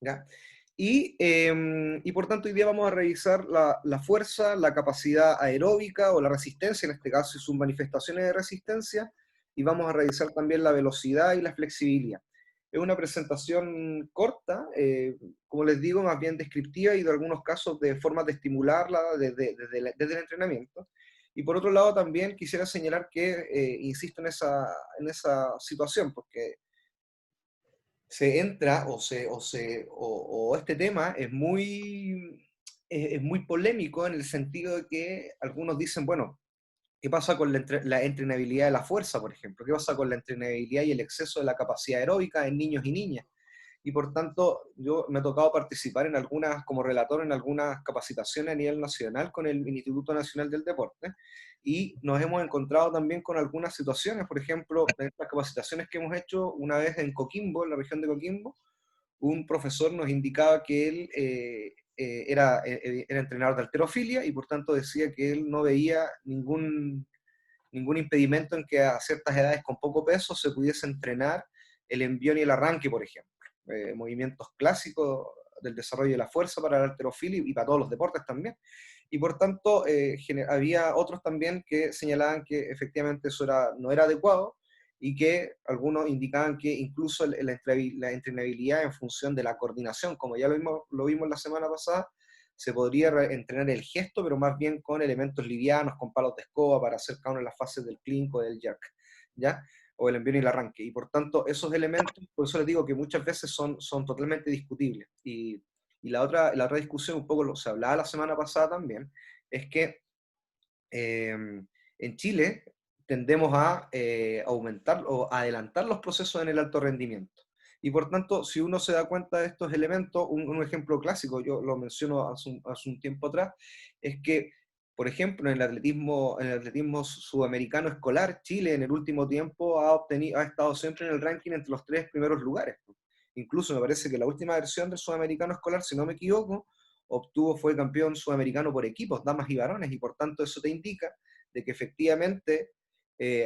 ¿Ya? Y por tanto hoy día vamos a revisar la fuerza, la capacidad aeróbica o la resistencia, en este caso, y sus manifestaciones de resistencia, y vamos a revisar también la velocidad y la flexibilidad. Es una presentación corta, como les digo, más bien descriptiva y de algunos casos de formas de estimularla desde el entrenamiento. Y por otro lado también quisiera señalar que insisto en esa situación, porque se entra o este tema es muy polémico en el sentido de que algunos dicen, bueno, ¿qué pasa con la entrenabilidad de la fuerza, por ejemplo? ¿Qué pasa con la entrenabilidad y el exceso de la capacidad aeróbica en niños y niñas? Y por tanto, yo me ha tocado participar como relator en algunas capacitaciones a nivel nacional con el Instituto Nacional del Deporte, y nos hemos encontrado también con algunas situaciones, por ejemplo, en estas capacitaciones que hemos hecho una vez en Coquimbo, en la región de Coquimbo, un profesor nos indicaba que él era entrenador de halterofilia y por tanto decía que él no veía ningún impedimento en que a ciertas edades con poco peso se pudiese entrenar el envión y el arranque, por ejemplo. Movimientos clásicos del desarrollo de la fuerza para la halterofilia y para todos los deportes también. Y por tanto, había otros también que señalaban que efectivamente eso no era adecuado y que algunos indicaban que incluso la entrenabilidad en función de la coordinación, como ya lo vimos la semana pasada, se podría entrenar el gesto, pero más bien con elementos livianos, con palos de escoba, para hacer cada una de las fases del clink o del jerk, ¿ya? O el envío y el arranque. Y por tanto, esos elementos, por eso les digo que muchas veces son totalmente discutibles. Y la otra discusión, un poco se hablaba la semana pasada también, es que en Chile tendemos a aumentar o adelantar los procesos en el alto rendimiento. Y por tanto, si uno se da cuenta de estos elementos, un ejemplo clásico, yo lo menciono hace un tiempo atrás, es que, por ejemplo, en el atletismo sudamericano escolar, Chile en el último tiempo ha estado siempre en el ranking entre los 3 primeros lugares. Incluso me parece que la última versión del sudamericano escolar, si no me equivoco, fue campeón sudamericano por equipos, damas y varones, y por tanto eso te indica de que efectivamente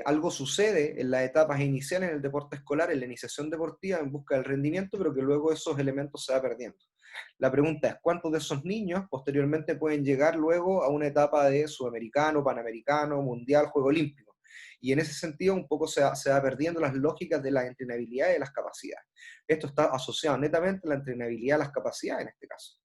algo sucede en las etapas iniciales en el deporte escolar, en la iniciación deportiva, en busca del rendimiento, pero que luego esos elementos se va perdiendo. La pregunta es, ¿cuántos de esos niños posteriormente pueden llegar luego a una etapa de sudamericano, panamericano, mundial, juego olímpico? Y en ese sentido un poco se va perdiendo las lógicas de la entrenabilidad y de las capacidades. Esto está asociado netamente a la entrenabilidad y a las capacidades en este caso.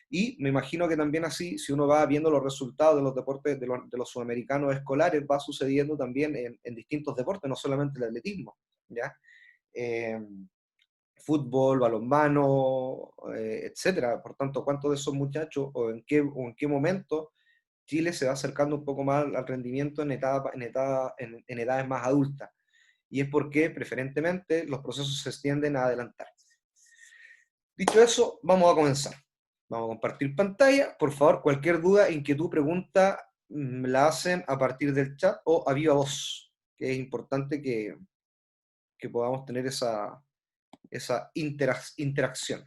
Y me imagino que también así, si uno va viendo los resultados de los deportes de los sudamericanos escolares, va sucediendo también en distintos deportes, no solamente el atletismo, ¿ya? Eh, Fútbol, balonmano, etcétera. Por tanto, ¿cuántos de esos muchachos o en qué momento Chile se va acercando un poco más al rendimiento en edades más adultas? Y es porque preferentemente los procesos se tienden a adelantar. Dicho eso, vamos a comenzar. Vamos a compartir pantalla. Por favor, cualquier duda, inquietud, pregunta, me la hacen a partir del chat o a viva voz, que es importante que podamos tener esa interacción.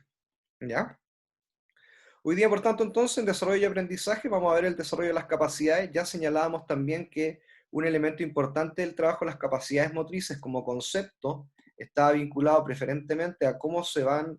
¿Ya? Hoy día, por tanto, entonces, en desarrollo y aprendizaje, vamos a ver el desarrollo de las capacidades. Ya señalábamos también que un elemento importante del trabajo de las capacidades motrices como concepto está vinculado preferentemente a cómo se van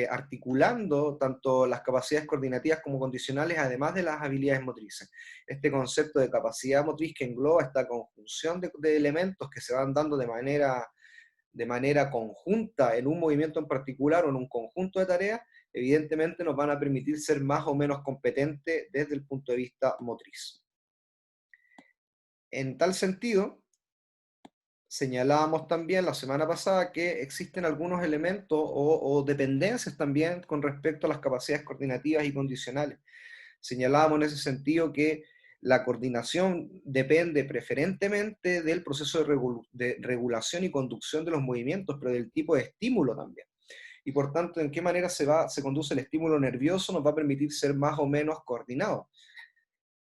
articulando tanto las capacidades coordinativas como condicionales, además de las habilidades motrices. Este concepto de capacidad motriz que engloba esta conjunción de elementos que se van dando de manera conjunta en un movimiento en particular o en un conjunto de tareas, evidentemente nos van a permitir ser más o menos competentes desde el punto de vista motriz. En tal sentido, señalábamos también la semana pasada que existen algunos elementos o dependencias también con respecto a las capacidades coordinativas y condicionales. Señalábamos en ese sentido que la coordinación depende preferentemente del proceso de regulación y conducción de los movimientos, pero del tipo de estímulo también. Y por tanto, en qué manera se conduce el estímulo nervioso nos va a permitir ser más o menos coordinados.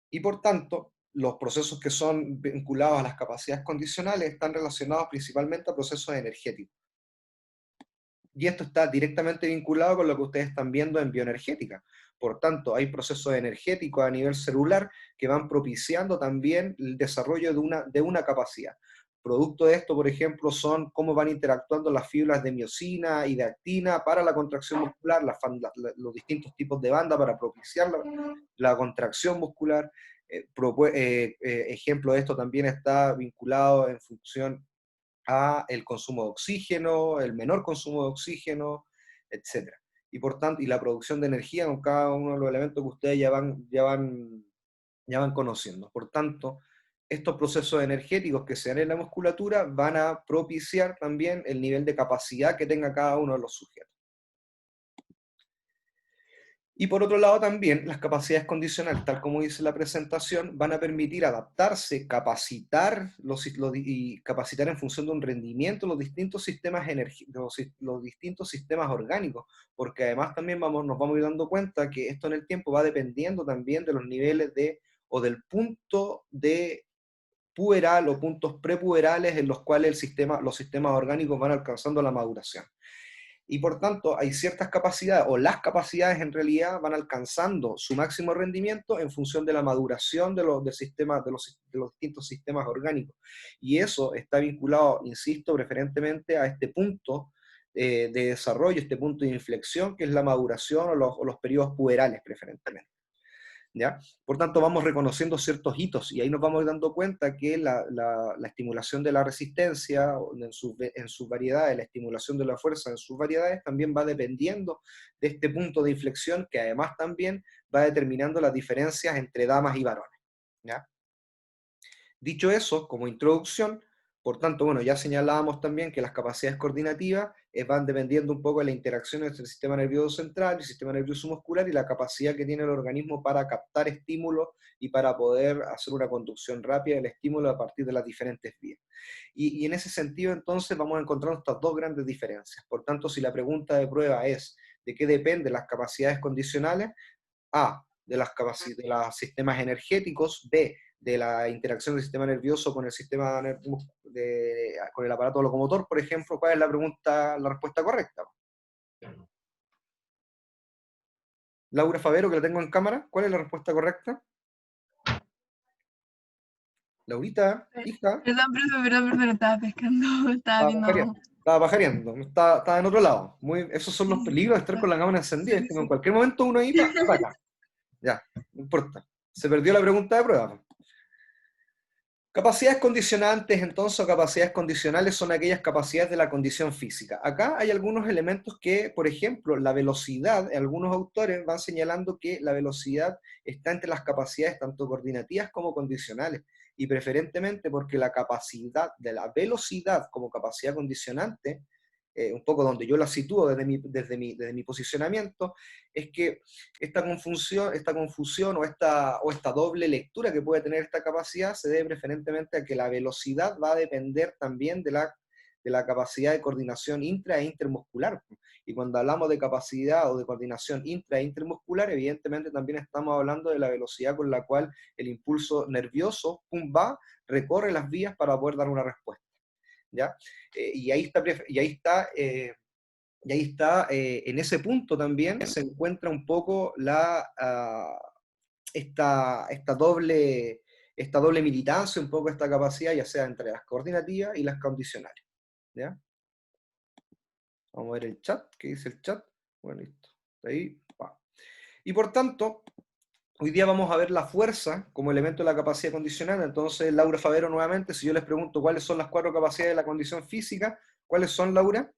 Y por tanto, los procesos que son vinculados a las capacidades condicionales están relacionados principalmente a procesos energéticos. Y esto está directamente vinculado con lo que ustedes están viendo en bioenergética. Por tanto, hay procesos energéticos a nivel celular que van propiciando también el desarrollo de una capacidad. Producto de esto, por ejemplo, son cómo van interactuando las fibras de miosina y de actina para la contracción muscular, los distintos tipos de banda para propiciar la contracción muscular. Ejemplo de esto también está vinculado en función a el consumo de oxígeno, el menor consumo de oxígeno, etcétera. Y por tanto, y la producción de energía con cada uno de los elementos que ustedes ya van conociendo. Por tanto, estos procesos energéticos que se dan en la musculatura van a propiciar también el nivel de capacidad que tenga cada uno de los sujetos. Y por otro lado también, las capacidades condicionales, tal como dice la presentación, van a permitir adaptarse, y capacitar en función de un rendimiento los distintos sistemas los distintos sistemas orgánicos, porque además también nos vamos a ir dando cuenta que esto en el tiempo va dependiendo también de los niveles o del punto de puberal o puntos prepuberales en los cuales los sistemas orgánicos van alcanzando la maduración. Y por tanto, hay ciertas capacidades, o las capacidades en realidad van alcanzando su máximo rendimiento en función de la maduración de los distintos sistemas orgánicos. Y eso está vinculado, insisto, preferentemente a este punto de desarrollo, este punto de inflexión, que es la maduración o los periodos puberales preferentemente. ¿Ya? Por tanto, vamos reconociendo ciertos hitos y ahí nos vamos dando cuenta que la estimulación de la resistencia en sus variedades, la estimulación de la fuerza en sus variedades, también va dependiendo de este punto de inflexión que además también va determinando las diferencias entre damas y varones. ¿Ya? Dicho eso, como introducción, por tanto, bueno, ya señalábamos también que las capacidades coordinativas van dependiendo un poco de la interacción entre el sistema nervioso central, el sistema nervioso muscular y la capacidad que tiene el organismo para captar estímulos y para poder hacer una conducción rápida del estímulo a partir de las diferentes vías. Y en ese sentido, entonces, vamos a encontrar estas dos grandes diferencias. Por tanto, si la pregunta de prueba es ¿de qué dependen las capacidades condicionales? A, de de los sistemas energéticos, B, de la interacción del sistema nervioso con el con el aparato locomotor, por ejemplo. ¿Cuál es la respuesta correcta? Laura Favero, que la tengo en cámara, ¿cuál es la respuesta correcta? Laurita, hija. Perdón, profe, perdón, estaba pescando, estaba viendo. Estaba pajareando, estaba en otro lado. Esos son los peligros de estar con la cámara encendida. Sí, En sí. cualquier momento uno ahí ataca. Ya, no importa. Se perdió la pregunta de prueba. Capacidades condicionantes, entonces, o capacidades condicionales son aquellas capacidades de la condición física. Acá hay algunos elementos que, por ejemplo, la velocidad, algunos autores van señalando que la velocidad está entre las capacidades tanto coordinativas como condicionales, y preferentemente porque la capacidad de la velocidad como capacidad condicionante, un poco donde yo la sitúo desde mi posicionamiento, es que esta confusión o esta doble lectura que puede tener esta capacidad se debe preferentemente a que la velocidad va a depender también de la capacidad de coordinación intra e intermuscular. Y cuando hablamos de capacidad o de coordinación intra e intermuscular, evidentemente también estamos hablando de la velocidad con la cual el impulso nervioso recorre las vías para poder dar una respuesta. ¿Ya? Y ahí está, en ese punto también se encuentra un poco esta doble militancia, un poco esta capacidad, ya sea entre las coordinativas y las condicionales. ¿Ya? Vamos a ver el chat, ¿qué dice el chat? Bueno, listo. Ahí va. Y por tanto, hoy día vamos a ver la fuerza como elemento de la capacidad condicional. Entonces, Laura Favero, nuevamente, si yo les pregunto cuáles son las 4 capacidades de la condición física, ¿cuáles son, Laura?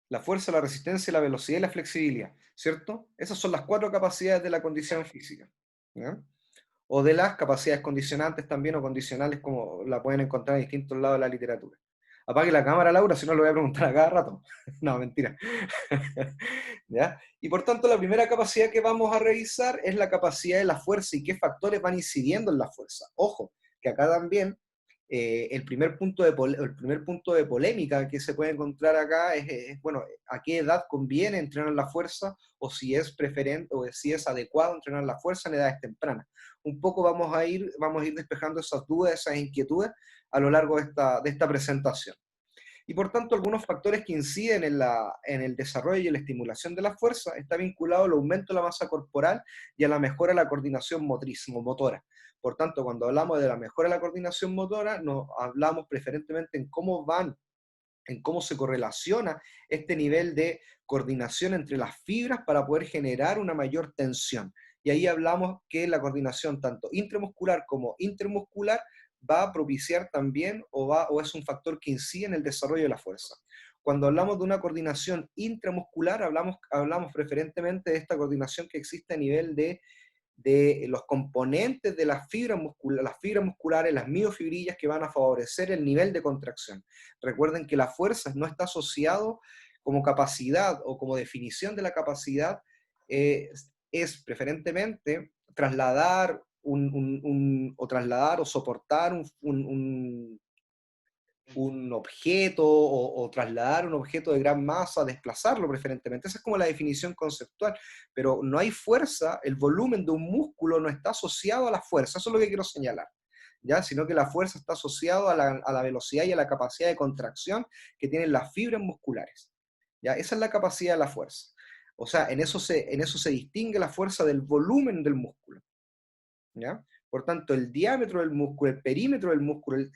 La fuerza, la resistencia, la velocidad y la flexibilidad, ¿cierto? Esas son las 4 capacidades de la condición física. ¿Ya? O de las capacidades condicionantes también, o condicionales, como la pueden encontrar en distintos lados de la literatura. Apague la cámara, Laura, si no lo voy a preguntar a cada rato. No, mentira. ¿Ya? Y por tanto, la primera capacidad que vamos a revisar es la capacidad de la fuerza y qué factores van incidiendo en la fuerza. Ojo, que acá también el primer punto de polémica que se puede encontrar acá bueno, a qué edad conviene entrenar la fuerza, o si es preferente, o si es adecuado entrenar la fuerza en edades tempranas. Un poco vamos a ir despejando esas dudas, esas inquietudes a lo largo de esta presentación. Y por tanto, algunos factores que inciden en el desarrollo y la estimulación de la fuerza está vinculado al aumento de la masa corporal y a la mejora de la coordinación motriz, o motora. Por tanto, cuando hablamos de la mejora de la coordinación motora, nos hablamos preferentemente en cómo se correlaciona este nivel de coordinación entre las fibras para poder generar una mayor tensión. Y ahí hablamos que la coordinación tanto intramuscular como intermuscular va a propiciar también o es un factor que incide en el desarrollo de la fuerza. Cuando hablamos de una coordinación intramuscular, hablamos preferentemente de esta coordinación que existe a nivel de los componentes de las fibras musculares, las miofibrillas que van a favorecer el nivel de contracción. Recuerden que la fuerza no está asociado como capacidad o como definición de la capacidad, es preferentemente trasladar o trasladar o soportar un objeto o trasladar un objeto de gran masa, desplazarlo preferentemente. Esa es como la definición conceptual, pero no hay fuerza, el volumen de un músculo no está asociado a la fuerza, eso es lo que quiero señalar, ¿ya? Sino que la fuerza está asociada a la velocidad y a la capacidad de contracción que tienen las fibras musculares, ¿ya? Esa es la capacidad de la fuerza. O sea, en eso se distingue la fuerza del volumen del músculo, ¿ya? Por tanto, el diámetro del músculo, el perímetro del músculo,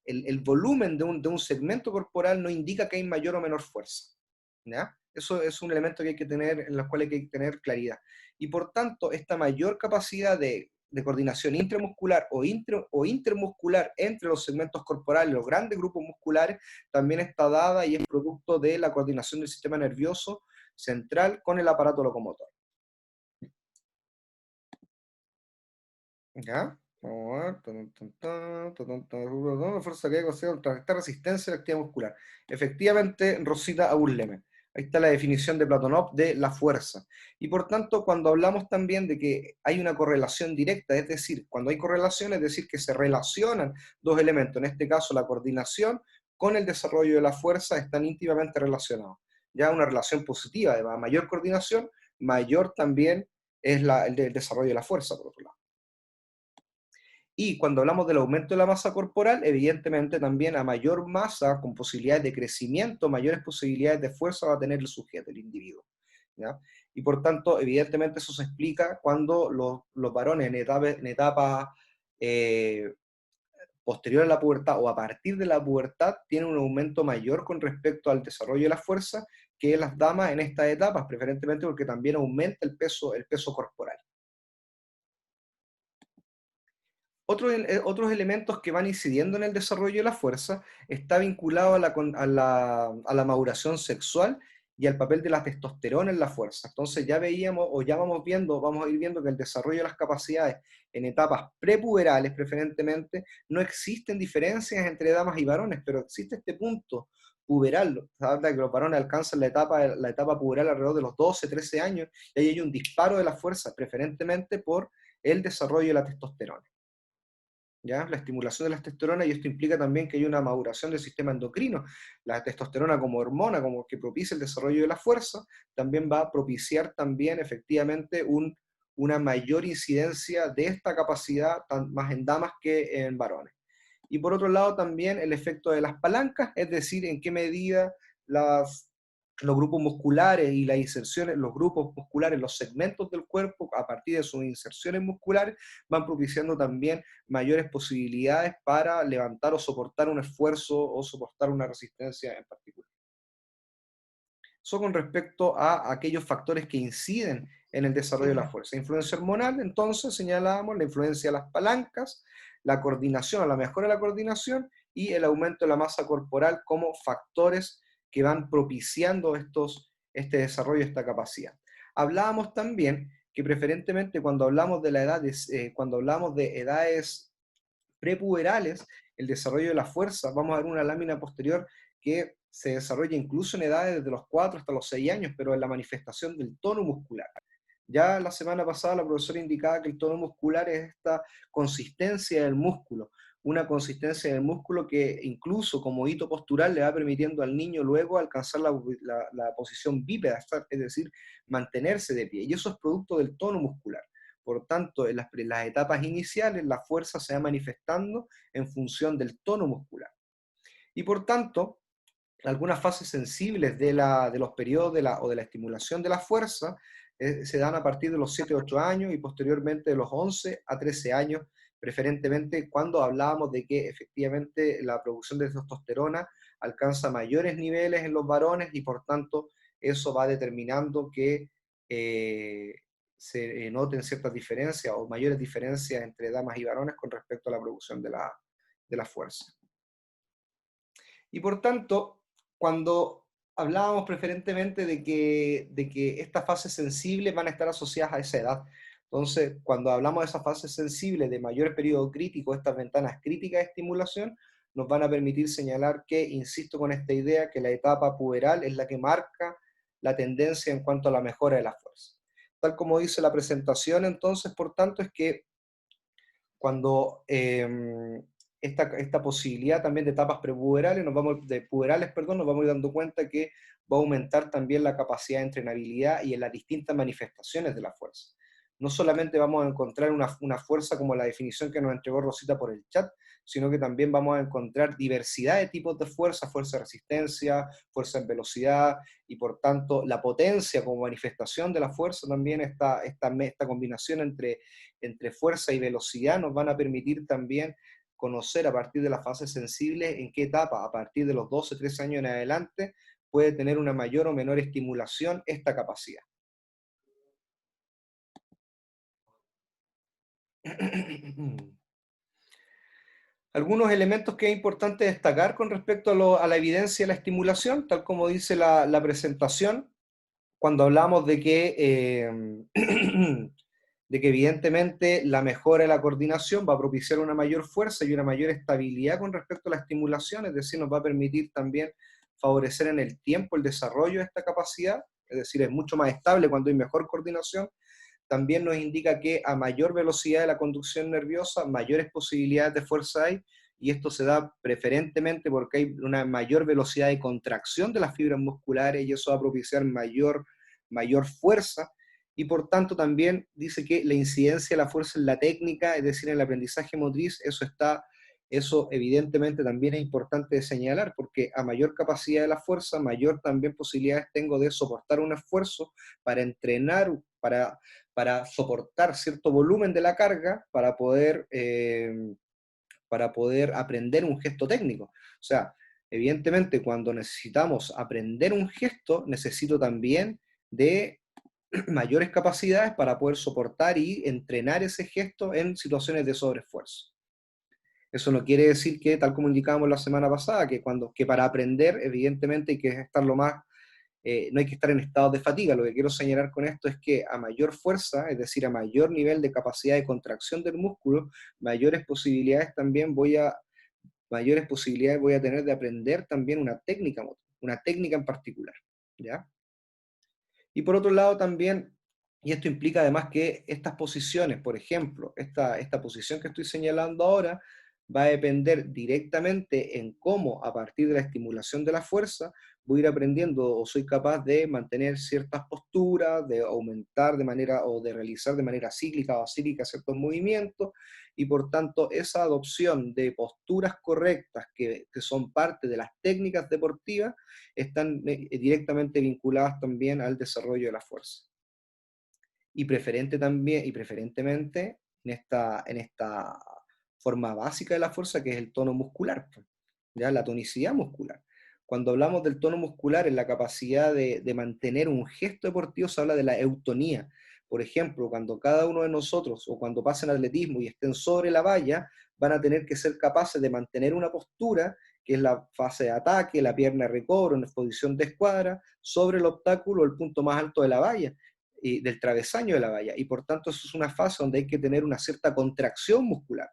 el volumen de un segmento corporal no indica que hay mayor o menor fuerza, ¿ya? Eso es un elemento que hay que tener, en el cual hay que tener claridad. Y por tanto, esta mayor capacidad de coordinación intramuscular o intermuscular entre los segmentos corporales, los grandes grupos musculares, también está dada y es producto de la coordinación del sistema nervioso central con el aparato locomotor. ¿Ya? Vamos a ver. La fuerza que hay que contrarrestar resistencia a la actividad muscular. Efectivamente, Rosita Aburleme. Ahí está la definición de Platonov de la fuerza. Y por tanto, cuando hablamos también de que hay una correlación directa, es decir, cuando hay correlación, es decir, que se relacionan dos elementos, en este caso la coordinación con el desarrollo de la fuerza, están íntimamente relacionados. Ya una relación positiva, además, mayor coordinación, mayor también es el desarrollo de la fuerza, por otro lado. Y cuando hablamos del aumento de la masa corporal, evidentemente también a mayor masa, con posibilidades de crecimiento, mayores posibilidades de fuerza va a tener el sujeto, el individuo, ¿ya? Y por tanto, evidentemente eso se explica cuando los varones en etapa posterior a la pubertad o a partir de la pubertad tienen un aumento mayor con respecto al desarrollo de la fuerza que las damas en estas etapas, preferentemente porque también aumenta el peso corporal. Otros elementos que van incidiendo en el desarrollo de la fuerza está vinculado a la maduración sexual y al papel de la testosterona en la fuerza. Entonces ya veíamos o ya vamos a ir viendo que el desarrollo de las capacidades en etapas prepuberales preferentemente, no existen diferencias entre damas y varones, pero existe este punto puberal. Se habla de que los varones alcanzan la etapa puberal alrededor de los 12, 13 años y ahí hay un disparo de la fuerza, preferentemente por el desarrollo de la testosterona. ¿Ya? La estimulación de la testosterona, y esto implica también que hay una maduración del sistema endocrino. La testosterona como hormona, como que propicia el desarrollo de la fuerza, también va a propiciar también efectivamente una mayor incidencia de esta capacidad, más en damas que en varones. Y por otro lado también el efecto de las palancas, es decir, en qué medida los grupos musculares y las inserciones, los grupos musculares, los segmentos del cuerpo, a partir de sus inserciones musculares, van propiciando también mayores posibilidades para levantar o soportar un esfuerzo o soportar una resistencia en particular. Eso con respecto a aquellos factores que inciden en el desarrollo de la fuerza. Influencia hormonal, entonces señalábamos la influencia de las palancas, la coordinación o la mejora de la coordinación y el aumento de la masa corporal como factores que van propiciando este desarrollo, esta capacidad. Hablábamos también que preferentemente cuando hablamos de cuando hablamos de edades prepuberales, el desarrollo de la fuerza, vamos a ver una lámina posterior que se desarrolla incluso en edades desde los 4 hasta los 6 años, pero en la manifestación del tono muscular. Ya la semana pasada la profesora indicaba que el tono muscular es esta consistencia del músculo, una consistencia del músculo que incluso como hito postural le va permitiendo al niño luego alcanzar la posición bípeda, es decir, mantenerse de pie. Y eso es producto del tono muscular. Por tanto, en las etapas iniciales la fuerza se va manifestando en función del tono muscular. Y por tanto, algunas fases sensibles de los periodos o de la estimulación de la fuerza se dan a partir de los 7-8 años y posteriormente de los 11 a 13 años, preferentemente cuando hablábamos de que efectivamente la producción de testosterona alcanza mayores niveles en los varones y por tanto eso va determinando que se noten ciertas diferencias o mayores diferencias entre damas y varones con respecto a la producción de la fuerza. Y por tanto, cuando hablábamos preferentemente de que estas fases sensibles van a estar asociadas a esa edad, entonces cuando hablamos de esas fases sensibles de mayor periodo crítico, estas ventanas críticas de estimulación, nos van a permitir señalar que, insisto con esta idea, que la etapa puberal es la que marca la tendencia en cuanto a la mejora de la fuerza. Tal como dice la presentación, entonces, por tanto, es que cuando esta posibilidad también de etapas prepuberales, puberales, perdón, nos vamos a ir dando cuenta que va a aumentar también la capacidad de entrenabilidad y en las distintas manifestaciones de la fuerza. No solamente vamos a encontrar una fuerza como la definición que nos entregó Rosita por el chat, sino que también vamos a encontrar diversidad de tipos de fuerza, fuerza de resistencia, fuerza en velocidad, y por tanto la potencia como manifestación de la fuerza también, esta combinación entre fuerza y velocidad nos van a permitir también conocer a partir de las fases sensibles en qué etapa, a partir de los 12, 13 años en adelante, puede tener una mayor o menor estimulación esta capacidad. Algunos elementos que es importante destacar con respecto a la evidencia de la estimulación, tal como dice la presentación, cuando hablamos de que evidentemente la mejora de la coordinación va a propiciar una mayor fuerza y una mayor estabilidad con respecto a la estimulación, es decir, nos va a permitir también favorecer en el tiempo el desarrollo de esta capacidad, es decir, es mucho más estable cuando hay mejor coordinación. También nos indica que a mayor velocidad de la conducción nerviosa, mayores posibilidades de fuerza hay, y esto se da preferentemente porque hay una mayor velocidad de contracción de las fibras musculares y eso va a propiciar mayor fuerza, y por tanto también dice que la incidencia de la fuerza en la técnica, es decir, en el aprendizaje motriz, eso evidentemente también es importante de señalar, porque a mayor capacidad de la fuerza, mayor también posibilidades tengo de soportar un esfuerzo para entrenar, para soportar cierto volumen de la carga, para poder aprender un gesto técnico. O sea, evidentemente cuando necesitamos aprender un gesto, necesito también de mayores capacidades para poder soportar y entrenar ese gesto en situaciones de sobreesfuerzo. Eso no quiere decir que, tal como indicábamos la semana pasada, que para aprender, evidentemente, hay que estar no hay que estar en estado de fatiga. Lo que quiero señalar con esto es que a mayor fuerza, es decir, a mayor nivel de capacidad de contracción del músculo, mayores posibilidades voy a tener de aprender también una técnica en particular, ¿ya? Y por otro lado también, y esto implica además que estas posiciones, por ejemplo, esta posición que estoy señalando ahora, va a depender directamente en cómo, a partir de la estimulación de la fuerza, voy a ir aprendiendo o soy capaz de mantener ciertas posturas, de aumentar de manera o de realizar de manera cíclica o acíclica ciertos movimientos, y por tanto esa adopción de posturas correctas que son parte de las técnicas deportivas están directamente vinculadas también al desarrollo de la fuerza. Y preferentemente en esta forma básica de la fuerza, que es el tono muscular, ¿ya? La tonicidad muscular. Cuando hablamos del tono muscular en la capacidad de mantener un gesto deportivo, se habla de la eutonía. Por ejemplo, cuando cada uno de nosotros, o cuando pasen atletismo y estén sobre la valla, van a tener que ser capaces de mantener una postura, que es la fase de ataque, la pierna de recobro, en posición de escuadra, sobre el obstáculo, el punto más alto de la valla, del travesaño de la valla, y por tanto eso es una fase donde hay que tener una cierta contracción muscular,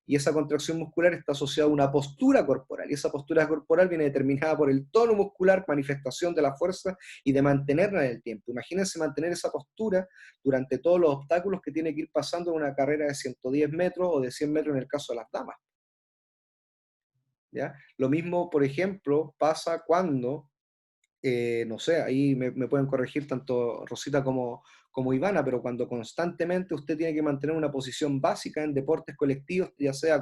y esa contracción muscular está asociada a una postura corporal, y esa postura corporal viene determinada por el tono muscular, manifestación de la fuerza, y de mantenerla en el tiempo. Imagínense mantener esa postura durante todos los obstáculos que tiene que ir pasando en una carrera de 110 metros o de 100 metros en el caso de las damas, ¿ya? Lo mismo, por ejemplo, pasa cuando no sé, ahí me pueden corregir tanto Rosita como Ivana, pero cuando constantemente usted tiene que mantener una posición básica en deportes colectivos, ya sea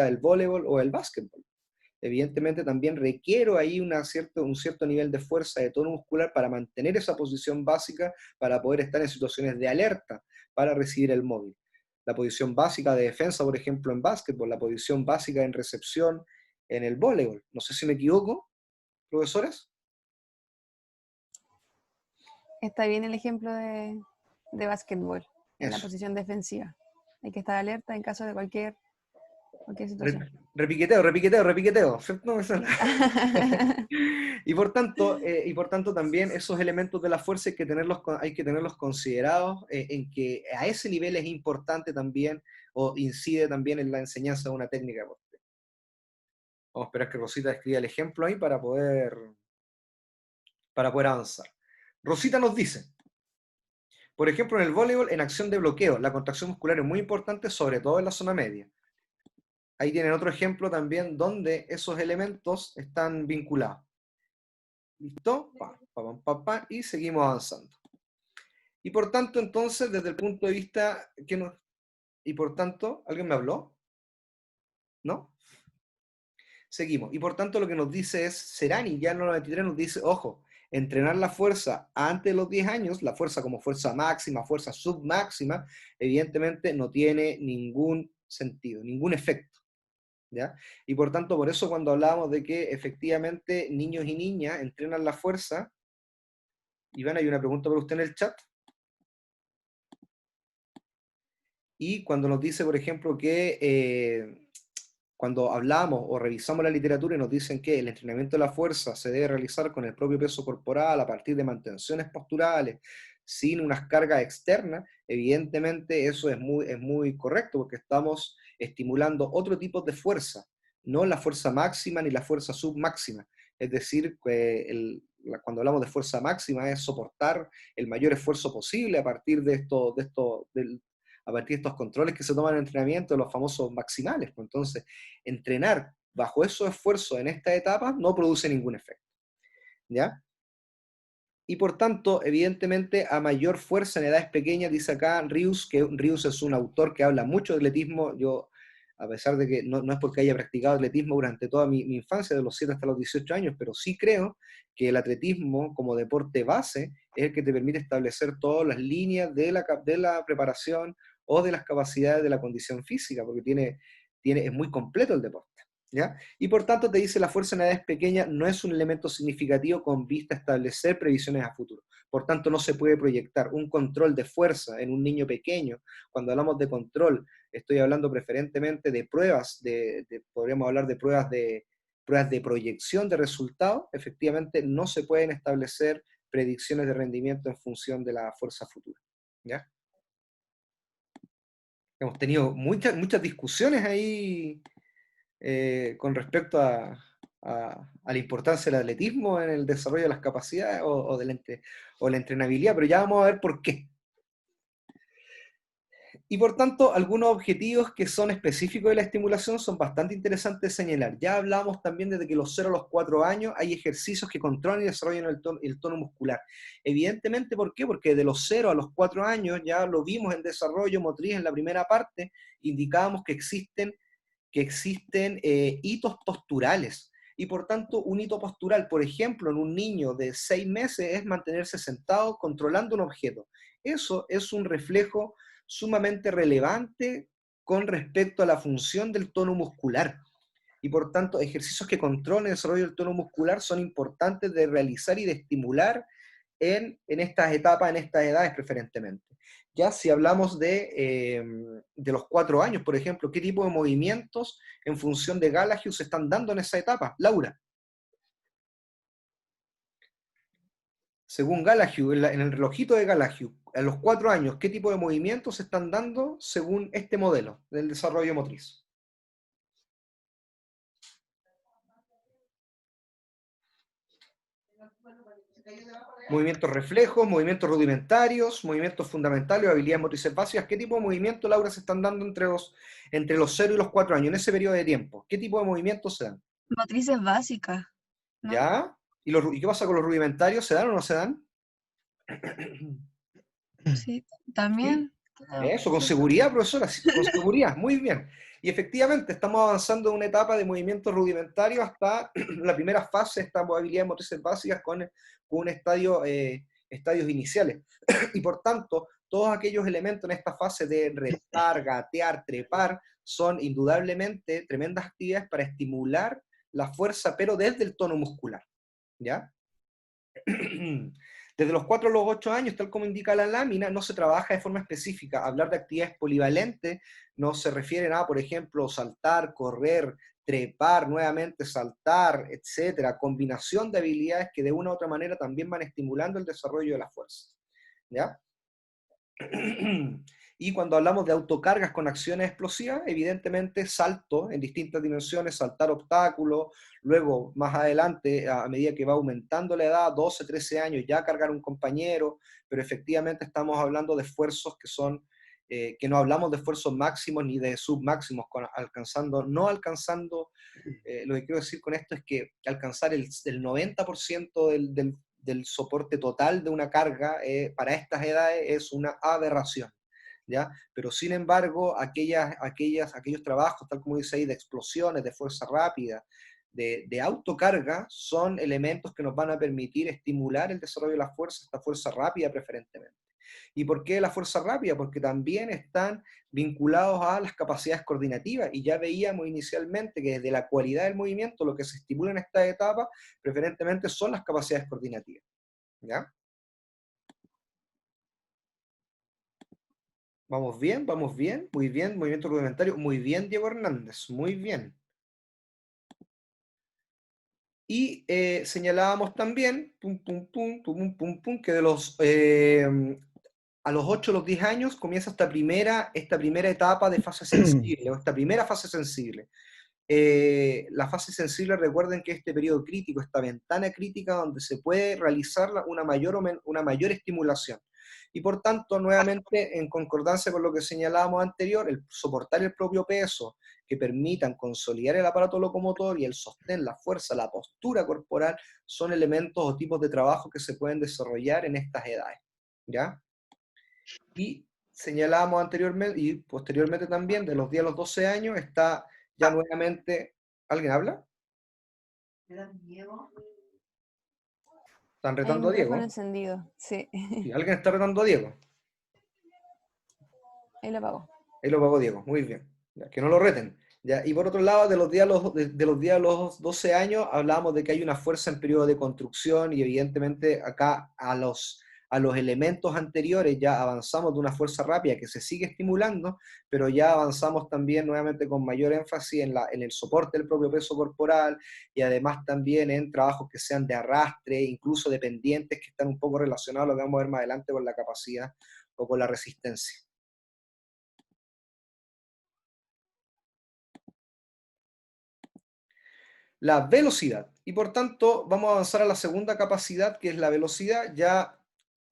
el voleibol o el básquetbol. evidentemente también requiero ahí un cierto nivel de fuerza, de tono muscular para mantener esa posición básica, para poder estar en situaciones de alerta, para recibir el móvil. La posición básica de defensa, por ejemplo, en básquetbol, la posición básica en recepción en el voleibol. No sé si me equivoco, profesores. Está bien el ejemplo de básquetbol, en la Eso. posición defensiva. Hay que estar alerta en caso de cualquier situación. Repiqueteo. ¿Cierto? Y por tanto también esos elementos de la fuerza hay que tenerlos considerados, en que a ese nivel es importante también, o incide también en la enseñanza de una técnica de deporte. Vamos a esperar que Rosita escriba el ejemplo ahí para poder avanzar. Rosita nos dice, por ejemplo, en el voleibol, en acción de bloqueo, la contracción muscular es muy importante, sobre todo en la zona media. Ahí tienen otro ejemplo también donde esos elementos están vinculados. ¿Listo? Y seguimos avanzando. Y por tanto, entonces, desde el punto de vista y por tanto, ¿alguien me habló? ¿No? Seguimos. Y por tanto, lo que nos dice es, Serani, ya en el 93 nos dice, ojo, entrenar la fuerza antes de los 10 años, la fuerza como fuerza máxima, fuerza submáxima, evidentemente no tiene ningún sentido, ningún efecto. ¿Ya? Y por tanto, por eso cuando hablábamos de que efectivamente niños y niñas entrenan la fuerza, Iván, hay una pregunta para usted en el chat. Y cuando nos dice, por ejemplo, que cuando hablamos o revisamos la literatura y nos dicen que el entrenamiento de la fuerza se debe realizar con el propio peso corporal, a partir de mantenciones posturales, sin unas cargas externas, evidentemente eso es muy correcto, porque estamos estimulando otro tipo de fuerza, no la fuerza máxima ni la fuerza submáxima. Es decir, cuando hablamos de fuerza máxima es soportar el mayor esfuerzo posible a partir a partir de estos controles que se toman en entrenamiento, los famosos maximales. Pues entonces, entrenar bajo esos esfuerzos en esta etapa no produce ningún efecto. ¿Ya? Y por tanto, evidentemente, a mayor fuerza en edades pequeñas, dice acá Rius, que Rius es un autor que habla mucho de atletismo. Yo, a pesar de que no es porque haya practicado atletismo durante toda mi infancia, de los 7 hasta los 18 años, pero sí creo que el atletismo como deporte base es el que te permite establecer todas las líneas de la preparación o de las capacidades de la condición física, porque es muy completo el deporte. ¿Ya? Y por tanto te dice la fuerza en edades pequeñas no es un elemento significativo con vista a establecer previsiones a futuro. Por tanto, no se puede proyectar un control de fuerza en un niño pequeño. Cuando hablamos de control, estoy hablando preferentemente de pruebas, podríamos hablar de pruebas de proyección de resultados. Efectivamente, no se pueden establecer predicciones de rendimiento en función de la fuerza futura. ¿Ya? Hemos tenido muchas discusiones ahí con respecto a la importancia del atletismo en el desarrollo de las capacidades o la entrenabilidad, pero ya vamos a ver por qué. Y por tanto, algunos objetivos que son específicos de la estimulación son bastante interesantes de señalar. Ya hablamos también desde que los 0 a los 4 años hay ejercicios que controlan y desarrollan el tono muscular. Evidentemente, ¿por qué? Porque de los 0 a los 4 años, ya lo vimos en desarrollo motriz en la primera parte, indicábamos que existen hitos posturales. Y por tanto, un hito postural, por ejemplo, en un niño de 6 meses, es mantenerse sentado controlando un objeto. Eso es un reflejo sumamente relevante con respecto a la función del tono muscular. Y por tanto, ejercicios que controlen el desarrollo del tono muscular son importantes de realizar y de estimular en estas etapas, en estas edades preferentemente. Ya si hablamos de los 4 años, por ejemplo, ¿qué tipo de movimientos en función de Gallagher se están dando en esa etapa? Laura. Según Gallagher, en el relojito de Gallagher, a los 4 años, ¿qué tipo de movimientos se están dando según este modelo del desarrollo motriz? Movimientos reflejos, movimientos rudimentarios, movimientos fundamentales, habilidades motrices básicas. ¿Qué tipo de movimientos, Laura, se están dando entre los 0 y los 4 años, en ese periodo de tiempo? ¿Qué tipo de movimientos se dan? Matrices básicas, ¿no? ¿Ya? ¿Y qué pasa con los rudimentarios? ¿Se dan o no se dan? Sí, también. ¿Sí? Eso, con ¿Cierto? seguridad, profesora, con seguridad, muy bien. Y efectivamente, estamos avanzando en una etapa de movimiento rudimentario hasta la primera fase de estas habilidades motrices básicas con un estadios iniciales. Y por tanto, todos aquellos elementos en esta fase de reptar, gatear, trepar, son indudablemente tremendas actividades para estimular la fuerza, pero desde el tono muscular, ¿ya? Desde los 4 a los 8 años, tal como indica la lámina, no se trabaja de forma específica. Hablar de actividades polivalentes no se refiere a, por ejemplo, saltar, correr, trepar, nuevamente saltar, etcétera. Combinación de habilidades que de una u otra manera también van estimulando el desarrollo de la fuerza, ¿ya? Y cuando hablamos de autocargas con acciones explosivas, evidentemente salto en distintas dimensiones, saltar obstáculos, luego más adelante, a medida que va aumentando la edad, 12, 13 años, ya cargar un compañero, pero efectivamente estamos hablando de esfuerzos que son, que no hablamos de esfuerzos máximos ni de submáximos, no alcanzando, lo que quiero decir con esto es que alcanzar el 90% del soporte total de una carga para estas edades es una aberración, ¿ya? Pero sin embargo, aquellos trabajos, tal como dice ahí, de explosiones, de fuerza rápida, de autocarga, son elementos que nos van a permitir estimular el desarrollo de la fuerza, esta fuerza rápida preferentemente. ¿Y por qué la fuerza rápida? Porque también están vinculados a las capacidades coordinativas, y ya veíamos inicialmente que desde la cualidad del movimiento lo que se estimula en esta etapa preferentemente son las capacidades coordinativas, ¿ya? Vamos bien, muy bien, movimiento rudimentario, muy bien Diego Hernández, muy bien. Y señalábamos también, que a los 8 o los 10 años comienza esta primera etapa de fase sensible, o esta primera fase sensible. La fase sensible, recuerden que este periodo crítico, esta ventana crítica donde se puede realizar una mayor estimulación. Y por tanto, nuevamente, en concordancia con lo que señalábamos anterior, el soportar el propio peso, que permitan consolidar el aparato locomotor y el sostén, la fuerza, la postura corporal, son elementos o tipos de trabajo que se pueden desarrollar en estas edades, ¿ya? Y señalábamos anteriormente, y posteriormente también, de los 10 a los 12 años, está ya nuevamente... ¿Alguien habla? ¿Están Hay un retando a micrófono Diego? encendido, sí. Sí, ¿alguien está retando a Diego? Ahí lo apagó. Ahí lo pagó Diego, muy bien. Ya, que no lo reten. Ya, y por otro lado, de los días a los 12 años, hablábamos de que hay una fuerza en periodo de construcción, y evidentemente acá a los elementos anteriores ya avanzamos de una fuerza rápida que se sigue estimulando, pero ya avanzamos también nuevamente con mayor énfasis en el soporte del propio peso corporal, y además también en trabajos que sean de arrastre, incluso dependientes, que están un poco relacionados, lo que vamos a ver más adelante, con la capacidad o con la resistencia. La velocidad. Y por tanto, vamos a avanzar a la segunda capacidad, que es la velocidad. Ya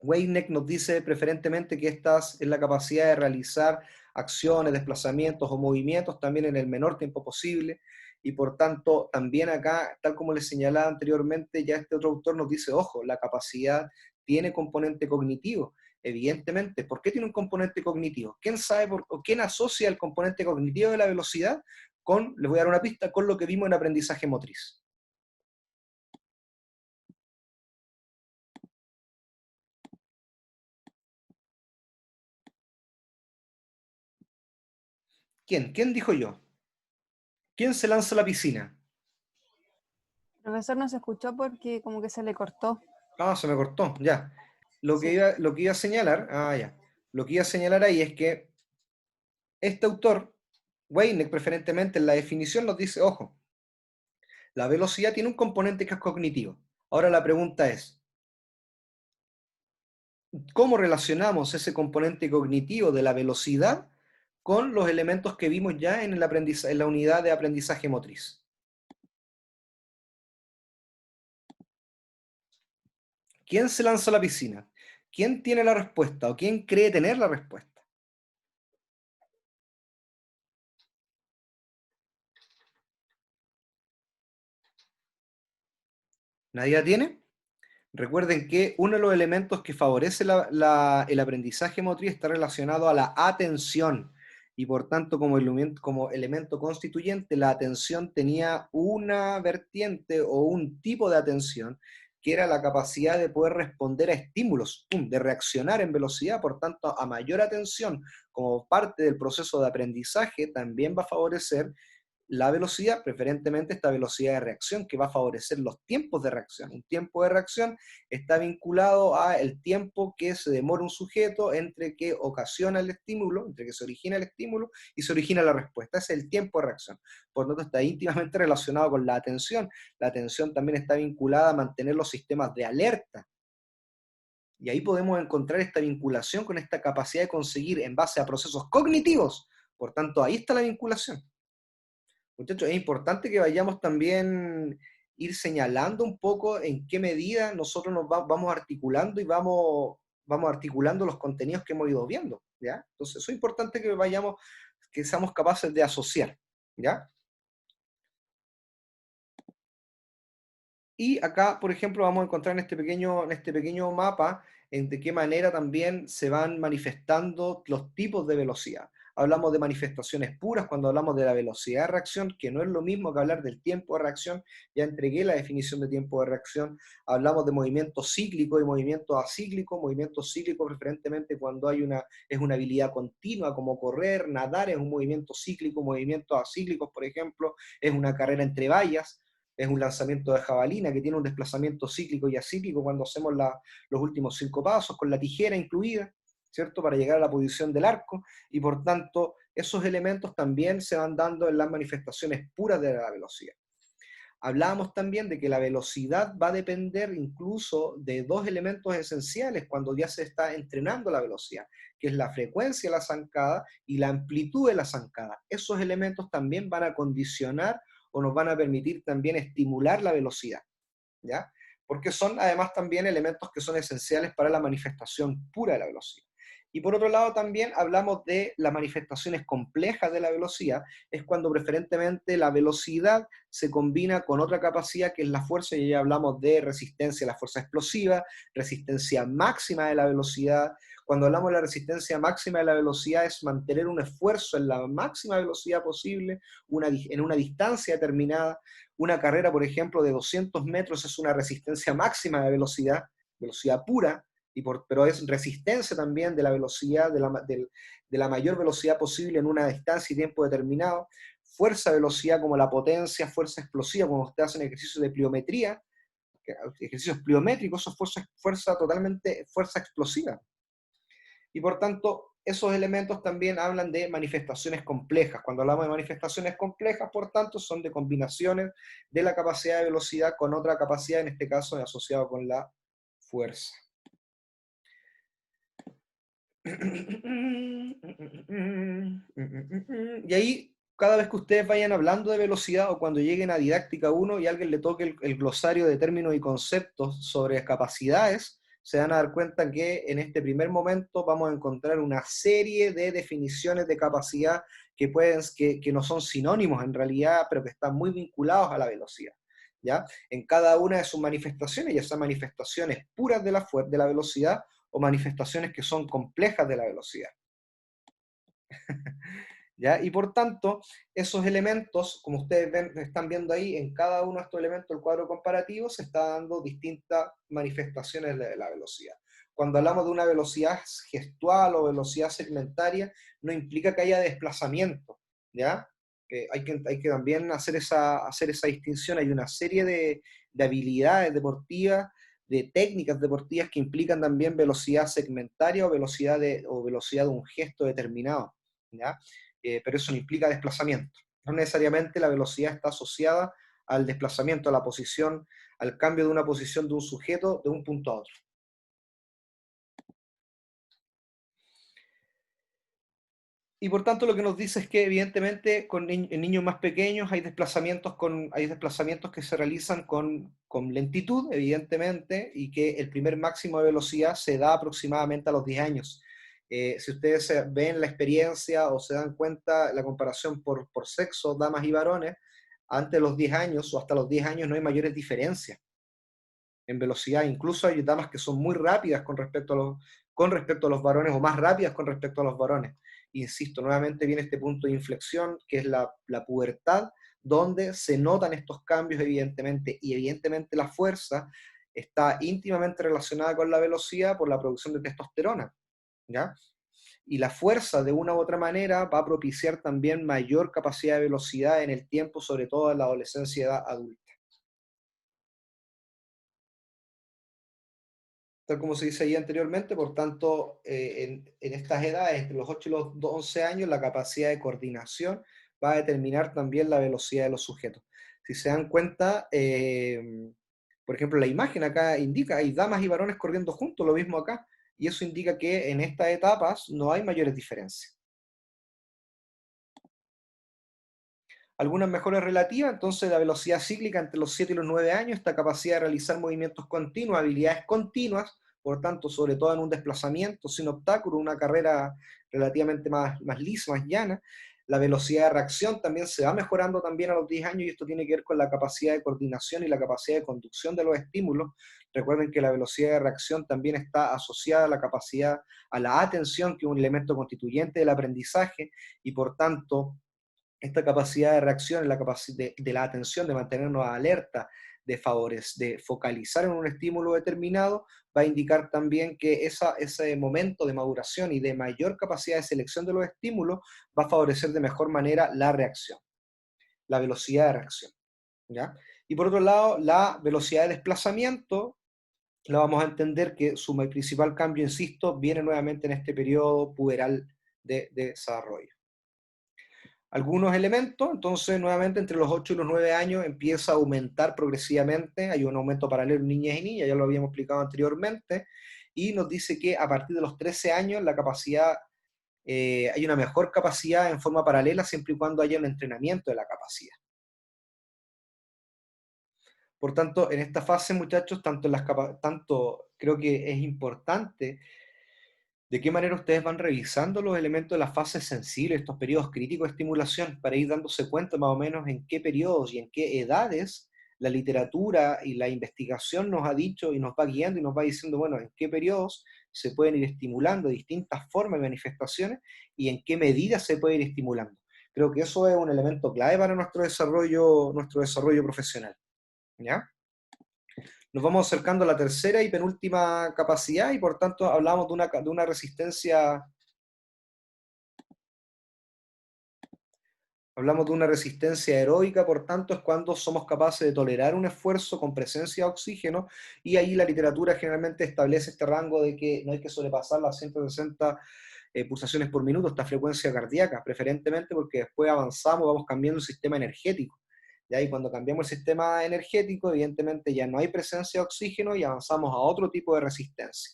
Weineck nos dice preferentemente que esta es la capacidad de realizar acciones, desplazamientos o movimientos también en el menor tiempo posible. Y por tanto, también acá, tal como les señalaba anteriormente, ya este otro autor nos dice, ojo, la capacidad tiene componente cognitivo. Evidentemente, ¿por qué tiene un componente cognitivo? ¿Quién sabe o quién asocia el componente cognitivo de la velocidad con, les voy a dar una pista, con lo que vimos en aprendizaje motriz? ¿Quién? ¿Quién dijo yo? ¿Quién se lanza a la piscina? El profesor no se escuchó porque como que se le cortó. Ah, se me cortó, ya. Sí. Lo que iba a señalar, ya. Lo que iba a señalar ahí es que este autor, Weineck preferentemente en la definición nos dice, ojo, la velocidad tiene un componente que es cognitivo. Ahora la pregunta es, ¿cómo relacionamos ese componente cognitivo de la velocidad con los elementos que vimos ya en la unidad de aprendizaje motriz? ¿Quién se lanza a la piscina? ¿Quién tiene la respuesta o quién cree tener la respuesta? ¿Nadie la tiene? Recuerden que uno de los elementos que favorece el aprendizaje motriz está relacionado a la atención. y por tanto como elemento constituyente la atención tenía una vertiente o un tipo de atención que era la capacidad de poder responder a estímulos, ¡pum!, de reaccionar en velocidad. Por tanto, a mayor atención como parte del proceso de aprendizaje también va a favorecer la velocidad, preferentemente esta velocidad de reacción, que va a favorecer los tiempos de reacción. Un tiempo de reacción está vinculado a el tiempo que se demora un sujeto entre que ocasiona el estímulo, entre que se origina el estímulo y se origina la respuesta. Ese es el tiempo de reacción. Por lo tanto, está íntimamente relacionado con la atención. La atención también está vinculada a mantener los sistemas de alerta. Y ahí podemos encontrar esta vinculación con esta capacidad de conseguir en base a procesos cognitivos. Por tanto, ahí está la vinculación. Muchachos, es importante que vayamos también ir señalando un poco en qué medida nosotros vamos articulando y vamos articulando los contenidos que hemos ido viendo, ¿ya? Entonces, eso es importante que vayamos, que seamos capaces de asociar, ¿ya? Y acá, por ejemplo, vamos a encontrar en este pequeño mapa de qué manera también se van manifestando los tipos de velocidad. Hablamos de manifestaciones puras cuando hablamos de la velocidad de reacción, que no es lo mismo que hablar del tiempo de reacción. Ya entregué la definición de tiempo de reacción. Hablamos de movimiento cíclico y movimiento acíclico. Movimiento cíclico preferentemente cuando es una habilidad continua, como correr, nadar, es un movimiento cíclico. Movimientos acíclicos, por ejemplo, es una carrera entre vallas, es un lanzamiento de jabalina que tiene un desplazamiento cíclico y acíclico cuando hacemos los últimos 5 pasos, con la tijera incluida, ¿cierto?, para llegar a la posición del arco, y por tanto esos elementos también se van dando en las manifestaciones puras de la velocidad. Hablábamos también de que la velocidad va a depender incluso de dos elementos esenciales cuando ya se está entrenando la velocidad, que es la frecuencia de la zancada y la amplitud de la zancada. Esos elementos también van a condicionar o nos van a permitir también estimular la velocidad, ¿ya? Porque son además también elementos que son esenciales para la manifestación pura de la velocidad. Y por otro lado también hablamos de las manifestaciones complejas de la velocidad, es cuando preferentemente la velocidad se combina con otra capacidad que es la fuerza, y ya hablamos de resistencia a la fuerza explosiva, resistencia máxima de la velocidad. Cuando hablamos de la resistencia máxima de la velocidad es mantener un esfuerzo en la máxima velocidad posible, en una distancia determinada. Una carrera, por ejemplo, de 200 metros es una resistencia máxima de velocidad, velocidad pura, pero es resistencia también de la velocidad, de la mayor velocidad posible en una distancia y tiempo determinado. Fuerza, velocidad como la potencia, fuerza explosiva, cuando usted hace ejercicios de pliometría, ejercicios pliométricos, eso es fuerza explosiva. Y por tanto, esos elementos también hablan de manifestaciones complejas. Cuando hablamos de manifestaciones complejas, por tanto, son de combinaciones de la capacidad de velocidad con otra capacidad, en este caso asociado con la fuerza. Y ahí, cada vez que ustedes vayan hablando de velocidad o cuando lleguen a didáctica 1 y alguien le toque el glosario de términos y conceptos sobre capacidades, se van a dar cuenta que en este primer momento vamos a encontrar una serie de definiciones de capacidad que no son sinónimos en realidad, pero que están muy vinculados a la velocidad, ¿ya? En cada una de sus manifestaciones, ya sean manifestaciones puras de la velocidad o manifestaciones que son complejas de la velocidad. ¿Ya? Y por tanto, esos elementos, como ustedes están viendo ahí, en cada uno de estos elementos del cuadro comparativo se está dando distintas manifestaciones de la velocidad. Cuando hablamos de una velocidad gestual o velocidad segmentaria, no implica que haya desplazamiento, ¿ya? Hay que también hacer esa distinción. Hay una serie de habilidades deportivas, de técnicas deportivas que implican también velocidad segmentaria o velocidad de un gesto determinado, ¿ya? Pero eso no implica desplazamiento. No necesariamente la velocidad está asociada al desplazamiento, a la posición, al cambio de una posición de un sujeto de un punto a otro. Y por tanto lo que nos dice es que evidentemente en niños más pequeños hay desplazamientos que se realizan con lentitud, evidentemente, y que el primer máximo de velocidad se da aproximadamente a los 10 años. Si ustedes ven la experiencia o se dan cuenta la comparación por sexo, damas y varones, antes de los 10 años o hasta los 10 años no hay mayores diferencias en velocidad. Incluso hay damas que son muy rápidas con respecto a los varones o más rápidas con respecto a los varones. insisto, nuevamente viene este punto de inflexión, que es la pubertad, donde se notan estos cambios evidentemente, y evidentemente la fuerza está íntimamente relacionada con la velocidad por la producción de testosterona, ¿ya? Y la fuerza, de una u otra manera, va a propiciar también mayor capacidad de velocidad en el tiempo, sobre todo en la adolescencia y edad adulta. Tal como se dice ahí anteriormente, por tanto, en estas edades, entre los 8 y los 11 años, la capacidad de coordinación va a determinar también la velocidad de los sujetos. Si se dan cuenta, por ejemplo, la imagen acá indica, hay damas y varones corriendo juntos, lo mismo acá, y eso indica que en estas etapas no hay mayores diferencias. Algunas mejoras relativas, entonces la velocidad cíclica entre los 7 y los 9 años, esta capacidad de realizar movimientos continuos, habilidades continuas, por tanto, sobre todo en un desplazamiento sin obstáculo, una carrera relativamente más lisa, más llana. La velocidad de reacción también se va mejorando también a los 10 años, y esto tiene que ver con la capacidad de coordinación y la capacidad de conducción de los estímulos. Recuerden que la velocidad de reacción también está asociada a la capacidad, a la atención, que es un elemento constituyente del aprendizaje, y por tanto, esta capacidad de reacción, la capacidad de la atención, de mantenernos alerta, de focalizar en un estímulo determinado, va a indicar también que ese momento de maduración y de mayor capacidad de selección de los estímulos va a favorecer de mejor manera la reacción, la velocidad de reacción, ¿ya? Y por otro lado, la velocidad de desplazamiento, la vamos a entender que su principal cambio, insisto, viene nuevamente en este periodo puberal de desarrollo. Algunos elementos, entonces nuevamente entre los 8 y los 9 años empieza a aumentar progresivamente, hay un aumento paralelo en niñas y niñas, ya lo habíamos explicado anteriormente, y nos dice que a partir de los 13 años la capacidad, hay una mejor capacidad en forma paralela siempre y cuando haya un entrenamiento de la capacidad. Por tanto, en esta fase, muchachos, tanto creo que es importante de qué manera ustedes van revisando los elementos de las fases sensibles, estos periodos críticos de estimulación, para ir dándose cuenta más o menos en qué periodos y en qué edades la literatura y la investigación nos ha dicho y nos va guiando y nos va diciendo, bueno, en qué periodos se pueden ir estimulando distintas formas de manifestaciones y en qué medidas se puede ir estimulando. Creo que eso es un elemento clave para nuestro desarrollo profesional, ¿ya? Nos vamos acercando a la tercera y penúltima capacidad, y por tanto hablamos de una resistencia. Hablamos de una resistencia aeróbica, por tanto, es cuando somos capaces de tolerar un esfuerzo con presencia de oxígeno, y ahí la literatura generalmente establece este rango de que no hay que sobrepasar las 160 pulsaciones por minuto, esta frecuencia cardíaca, preferentemente porque después avanzamos, vamos cambiando el sistema energético. ¿Ya? Y cuando cambiamos el sistema energético, evidentemente ya no hay presencia de oxígeno y avanzamos a otro tipo de resistencia,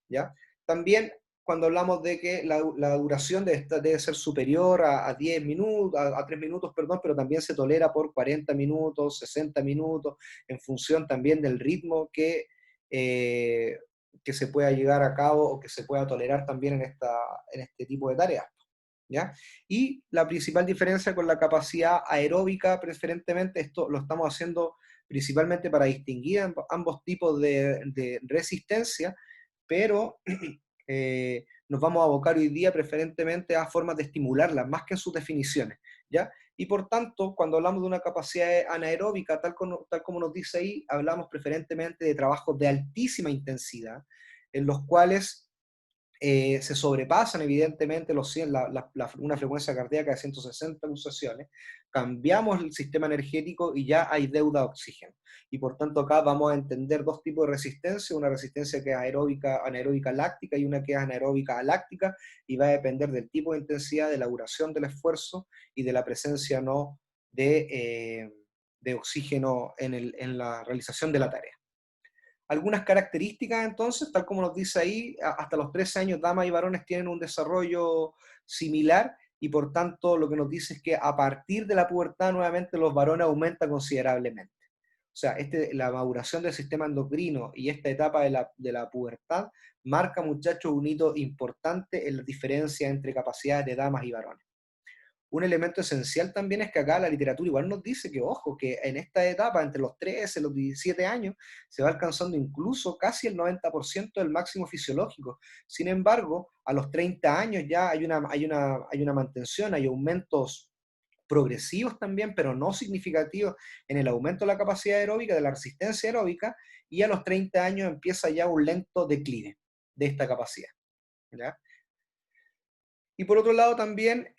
¿ya? También cuando hablamos de que la duración debe ser superior a 10 minutos, a 3 minutos, perdón, pero también se tolera por 40 minutos, 60 minutos, en función también del ritmo que se pueda llegar a cabo o que se pueda tolerar también en este tipo de tareas, ¿ya? Y la principal diferencia con la capacidad aeróbica, preferentemente, esto lo estamos haciendo principalmente para distinguir ambos tipos de resistencia, pero nos vamos a abocar hoy día preferentemente a formas de estimularlas, más que en sus definiciones, ¿ya? Y por tanto, cuando hablamos de una capacidad anaeróbica, tal como nos dice ahí, hablamos preferentemente de trabajos de altísima intensidad, en los cuales se sobrepasan evidentemente los 100, una frecuencia cardíaca de 160 pulsaciones, cambiamos el sistema energético y ya hay deuda de oxígeno. Y por tanto acá vamos a entender dos tipos de resistencia, una resistencia que es anaeróbica láctica y una que es anaeróbica aláctica, y va a depender del tipo de intensidad, de la duración del esfuerzo y de la presencia no de oxígeno en la realización de la tarea. Algunas características, entonces, tal como nos dice ahí, hasta los 13 años damas y varones tienen un desarrollo similar, y por tanto lo que nos dice es que a partir de la pubertad nuevamente los varones aumentan considerablemente. O sea, la maduración del sistema endocrino y esta etapa de la pubertad marca, muchachos, un hito importante en la diferencia entre capacidades de damas y varones. un elemento esencial también es que acá la literatura igual nos dice que, ojo, que en esta etapa, entre los 13 y los 17 años, se va alcanzando incluso casi el 90% del máximo fisiológico. Sin embargo, a los 30 años ya hay una mantención, hay aumentos progresivos también, pero no significativos en el aumento de la capacidad aeróbica, de la resistencia aeróbica, y a los 30 años empieza ya un lento declive de esta capacidad. ¿Ya? Y por otro lado también,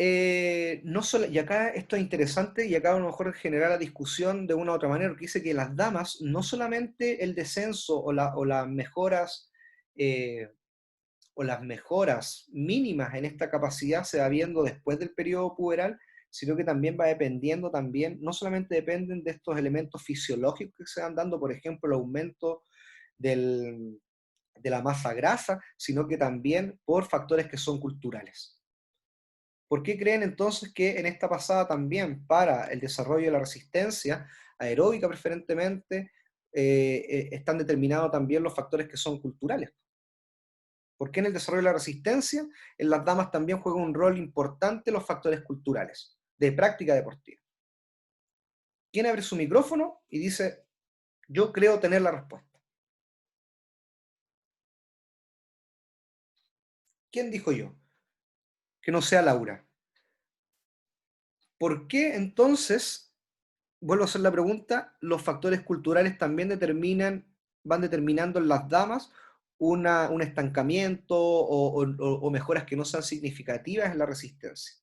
no solo, y acá esto es interesante, y acá a lo mejor generar la discusión de una u otra manera, porque dice que las damas, no solamente el descenso o las mejoras, eh, o las mejoras mínimas en esta capacidad se va viendo después del periodo puberal, sino que también va dependiendo también, no solamente dependen de estos elementos fisiológicos que se van dando, por ejemplo, el aumento de la masa grasa, sino que también por factores que son culturales. ¿Por qué creen entonces que en esta pasada también para el desarrollo de la resistencia aeróbica preferentemente están determinados también los factores que son culturales? ¿Por qué en el desarrollo de la resistencia en las damas también juegan un rol importante los factores culturales de práctica deportiva? ¿Quién abre su micrófono y dice, yo creo tener la respuesta? ¿Quién dijo yo? Que no sea Laura. ¿Por qué entonces, vuelvo a hacer la pregunta, los factores culturales también van determinando en las damas un estancamiento o mejoras que no sean significativas en la resistencia?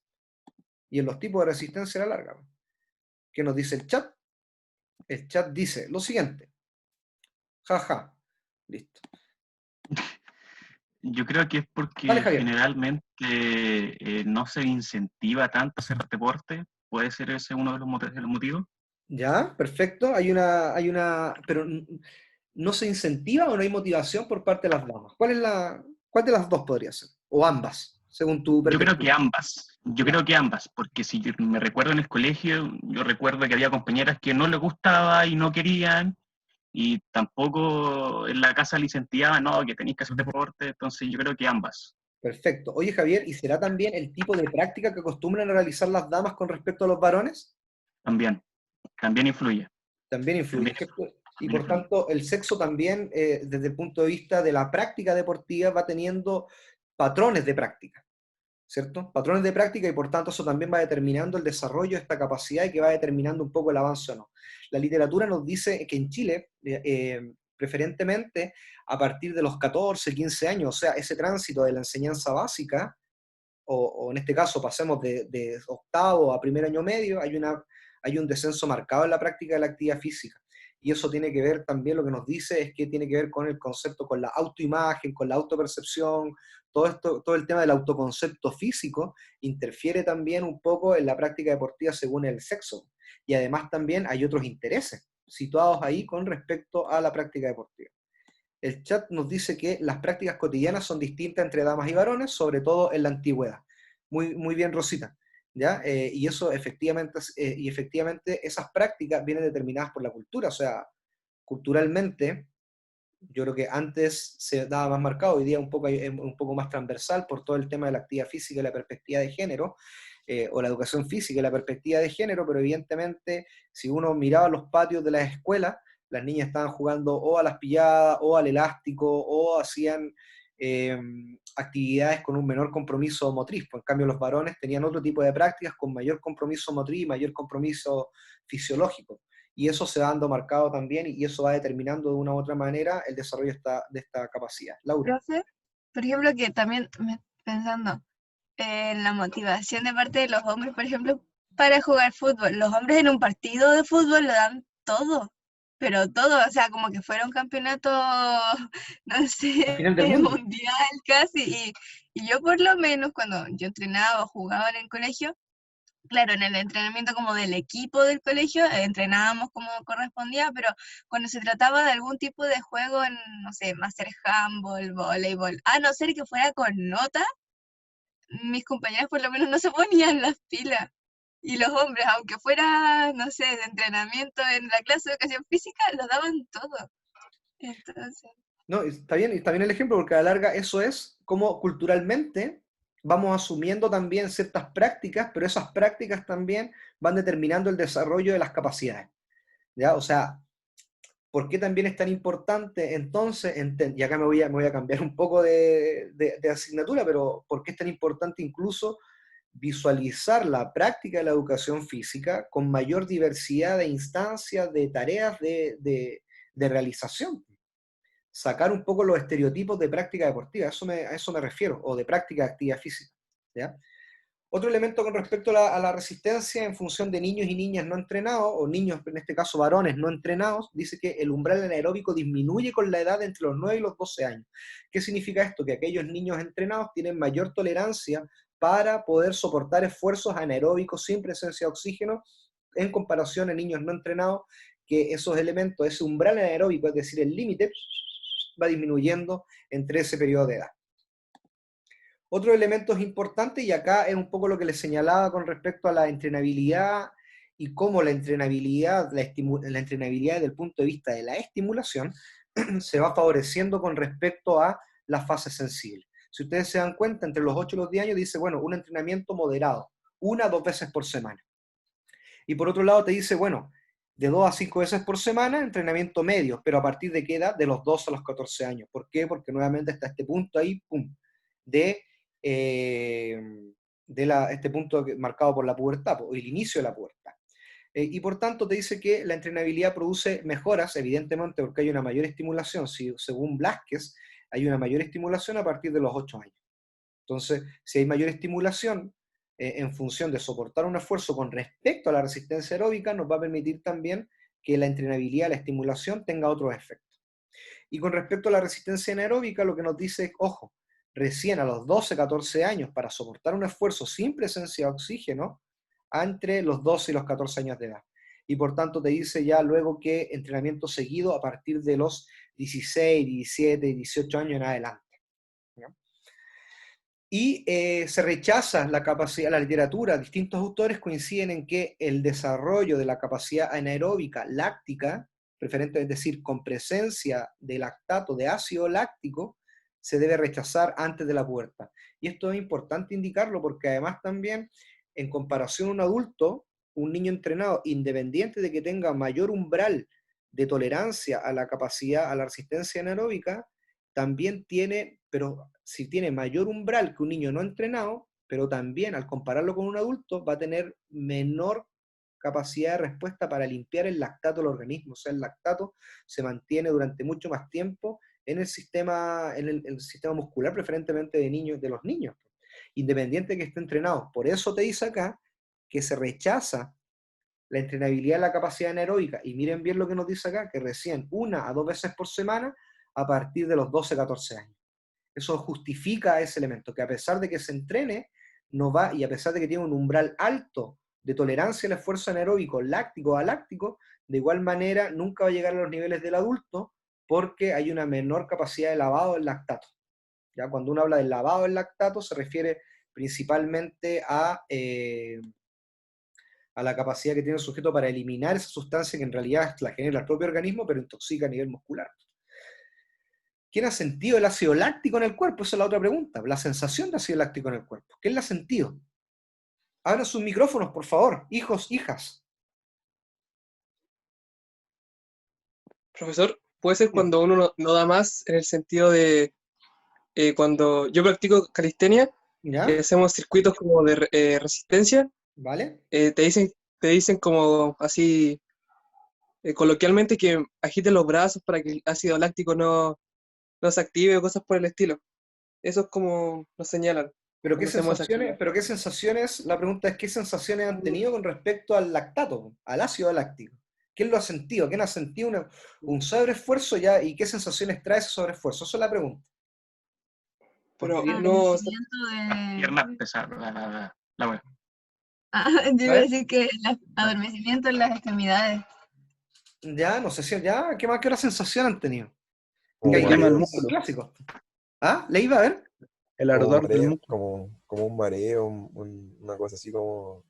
Y en los tipos de resistencia a la larga. ¿Qué nos dice el chat? El chat dice lo siguiente. Jaja. Listo. Yo creo que es Vale, porque Javier. generalmente no se incentiva tanto a hacer deporte. Puede ser ese uno de los motivos. Ya, perfecto. Pero ¿no se incentiva o no hay motivación por parte de las damas? ¿Cuál de las dos podría ser? O ambas, según tu Yo creo que perspectiva. ambas. Yo Ya, creo que ambas, porque si yo me recuerdo en el colegio, yo recuerdo que había compañeras que no les gustaba y no querían, y tampoco en la casa le incentivaban, no, que tenéis que hacer deporte, entonces yo creo que ambas. perfecto. Oye, Javier, ¿y será también el tipo de práctica que acostumbran a realizar las damas con respecto a los varones? También, también influye. También influye, También, ¿cierto? Y también por influye. tanto, el sexo también, desde el punto de vista de la práctica deportiva, va teniendo patrones de práctica, ¿cierto? Patrones de práctica y por tanto eso también va determinando el desarrollo de esta capacidad y que va determinando un poco el avance o no. La literatura nos dice que en Chile, preferentemente a partir de los 14, 15 años, o sea, ese tránsito de la enseñanza básica, o en este caso pasemos de octavo a primer año medio, hay un descenso marcado en la práctica de la actividad física. Y eso tiene que ver también, lo que nos dice es que tiene que ver con el concepto, con la autoimagen, con la autopercepción, todo el tema del autoconcepto físico interfiere también un poco en la práctica deportiva según el sexo. Y además también hay otros intereses situados ahí con respecto a la práctica deportiva. El chat nos dice que las prácticas cotidianas son distintas entre damas y varones, sobre todo en la antigüedad. Muy, muy bien, Rosita. ¿Ya? Y eso efectivamente esas prácticas vienen determinadas por la cultura, o sea, culturalmente, yo creo que antes se daba más marcado, hoy día un poco más transversal por todo el tema de la actividad física y la perspectiva de género, o la educación física y la perspectiva de género, pero evidentemente si uno miraba los patios de las escuelas, las niñas estaban jugando o a las pilladas, o al elástico, o hacían eh, actividades con un menor compromiso motriz. Pues, en cambio, los varones tenían otro tipo de prácticas con mayor compromiso motriz, mayor compromiso fisiológico. Y eso se va dando marcado también y eso va determinando de una u otra manera el desarrollo de esta capacidad. Laura. Profe, por ejemplo, que también pensando en la motivación de parte de los hombres, por ejemplo, para jugar fútbol. Los hombres en un partido de fútbol lo dan todo, pero todo, o sea, como que fuera un campeonato, no Al sé, final del mundo. mundial casi. Y yo por lo menos cuando yo entrenaba o jugaba en el colegio, claro, en el entrenamiento como del equipo del colegio, entrenábamos como correspondía, pero cuando se trataba de algún tipo de juego, en, no sé, hacer handball, voleibol, a no ser que fuera con nota, mis compañeras por lo menos no se ponían las pilas. Y los hombres, aunque fuera, no sé, de entrenamiento en la clase de educación física, lo daban todo. Entonces, No, está bien el ejemplo porque a la larga eso es como culturalmente vamos asumiendo también ciertas prácticas, pero esas prácticas también van determinando el desarrollo de las capacidades, ¿ya? O sea, ¿por qué también es tan importante entonces, y acá me voy a cambiar un poco de asignatura, pero ¿por qué es tan importante incluso visualizar la práctica de la educación física con mayor diversidad de instancias, de tareas de realización? Sacar un poco los estereotipos de práctica deportiva, a eso me refiero, o de práctica de actividad física, ¿ya? Otro elemento con respecto a la resistencia en función de niños y niñas no entrenados, o niños, en este caso varones no entrenados, dice que el umbral anaeróbico disminuye con la edad entre los 9 y los 12 años. ¿Qué significa esto? Que aquellos niños entrenados tienen mayor tolerancia para poder soportar esfuerzos anaeróbicos sin presencia de oxígeno en comparación a niños no entrenados, que esos elementos, ese umbral anaeróbico, es decir, el límite, va disminuyendo entre ese periodo de edad. Otros elementos importantes, y acá es un poco lo que les señalaba con respecto a la entrenabilidad y cómo la entrenabilidad, la entrenabilidad desde el punto de vista de la estimulación se va favoreciendo con respecto a las fases sensibles. Si ustedes se dan cuenta, entre los 8 y los 10 años dice, bueno, un entrenamiento moderado, 1 a 2 veces por semana. Y por otro lado te dice, bueno, de 2 a 5 veces por semana, entrenamiento medio, pero ¿a partir de qué edad? De los 2 a los 14 años. ¿Por qué? Porque nuevamente está este punto ahí, pum, de, eh, este punto marcado por la pubertad, o el inicio de la pubertad. Y por tanto te dice que la entrenabilidad produce mejoras, evidentemente porque hay una mayor estimulación, según Blázquez, hay una mayor estimulación a partir de los 8 años. Entonces, si hay mayor estimulación en función de soportar un esfuerzo con respecto a la resistencia aeróbica, nos va a permitir también que la entrenabilidad, la estimulación tenga otros efectos. Y con respecto a la resistencia anaeróbica, lo que nos dice es, ojo, recién a los 12, 14 años, para soportar un esfuerzo sin presencia de oxígeno, entre los 12 y los 14 años de edad. Y por tanto te dice ya luego que entrenamiento seguido a partir de los 16, 17, 18 años en adelante. ¿Ya? Y se rechaza la capacidad, la literatura, distintos autores coinciden en que el desarrollo de la capacidad anaeróbica láctica, preferentemente es decir, con presencia de lactato, de ácido láctico, se debe rechazar antes de la pubertad. Y esto es importante indicarlo porque además también, en comparación a un adulto, un niño entrenado, independiente de que tenga mayor umbral de tolerancia a la capacidad, a la resistencia anaeróbica, también tiene, pero si tiene mayor umbral que un niño no entrenado, pero también al compararlo con un adulto va a tener menor capacidad de respuesta para limpiar el lactato del organismo. O sea, el lactato se mantiene durante mucho más tiempo en el sistema, el sistema muscular, preferentemente de niños, de los niños, independiente de que esté entrenado. Por eso te dice acá que se rechaza la entrenabilidad de la capacidad anaeróbica. Y miren bien lo que nos dice acá, que recién 1 a 2 veces por semana a partir de los 12, 14 años. Eso justifica ese elemento, que a pesar de que se entrene, no va, y a pesar de que tiene un umbral alto de tolerancia al esfuerzo anaeróbico láctico a láctico, de igual manera nunca va a llegar a los niveles del adulto porque hay una menor capacidad de lavado del lactato. ¿Ya? Cuando uno habla del lavado del lactato se refiere principalmente a la capacidad que tiene el sujeto para eliminar esa sustancia que en realidad la genera el propio organismo, pero intoxica a nivel muscular. ¿Quién ha sentido el ácido láctico en el cuerpo? Esa es la otra pregunta. La sensación de ácido láctico en el cuerpo. ¿Quién la ha sentido? Abran sus micrófonos, por favor. Hijos, hijas. Profesor, puede ser Bien. cuando uno no da más en el sentido de cuando yo practico calistenia, ¿Ya? hacemos circuitos como de resistencia, ¿Vale? te dicen como así coloquialmente que agites los brazos para que el ácido láctico no se active o cosas por el estilo. Eso es como nos señalan cuando hacemos esa actividad. Pero qué sensaciones, la pregunta es, ¿qué sensaciones han tenido con respecto al lactato, al ácido láctico? ¿Quién lo ha sentido? ¿Quién ha sentido un sobreesfuerzo ya? ¿Y qué sensaciones trae ese sobreesfuerzo? Esa es la pregunta. Pero Porque, no, Adormecimiento de... Piernas pesadas, la wea. Ah, yo iba a decir que adormecimiento en las extremidades. ya, no sé si, ya, ¿qué más que otra sensación han tenido? Como Que hay quema el mareo, varios músculo. clásicos. ¿Ah? ¿Le iba a ver? El ardor del músculo. como un mareo, una cosa así como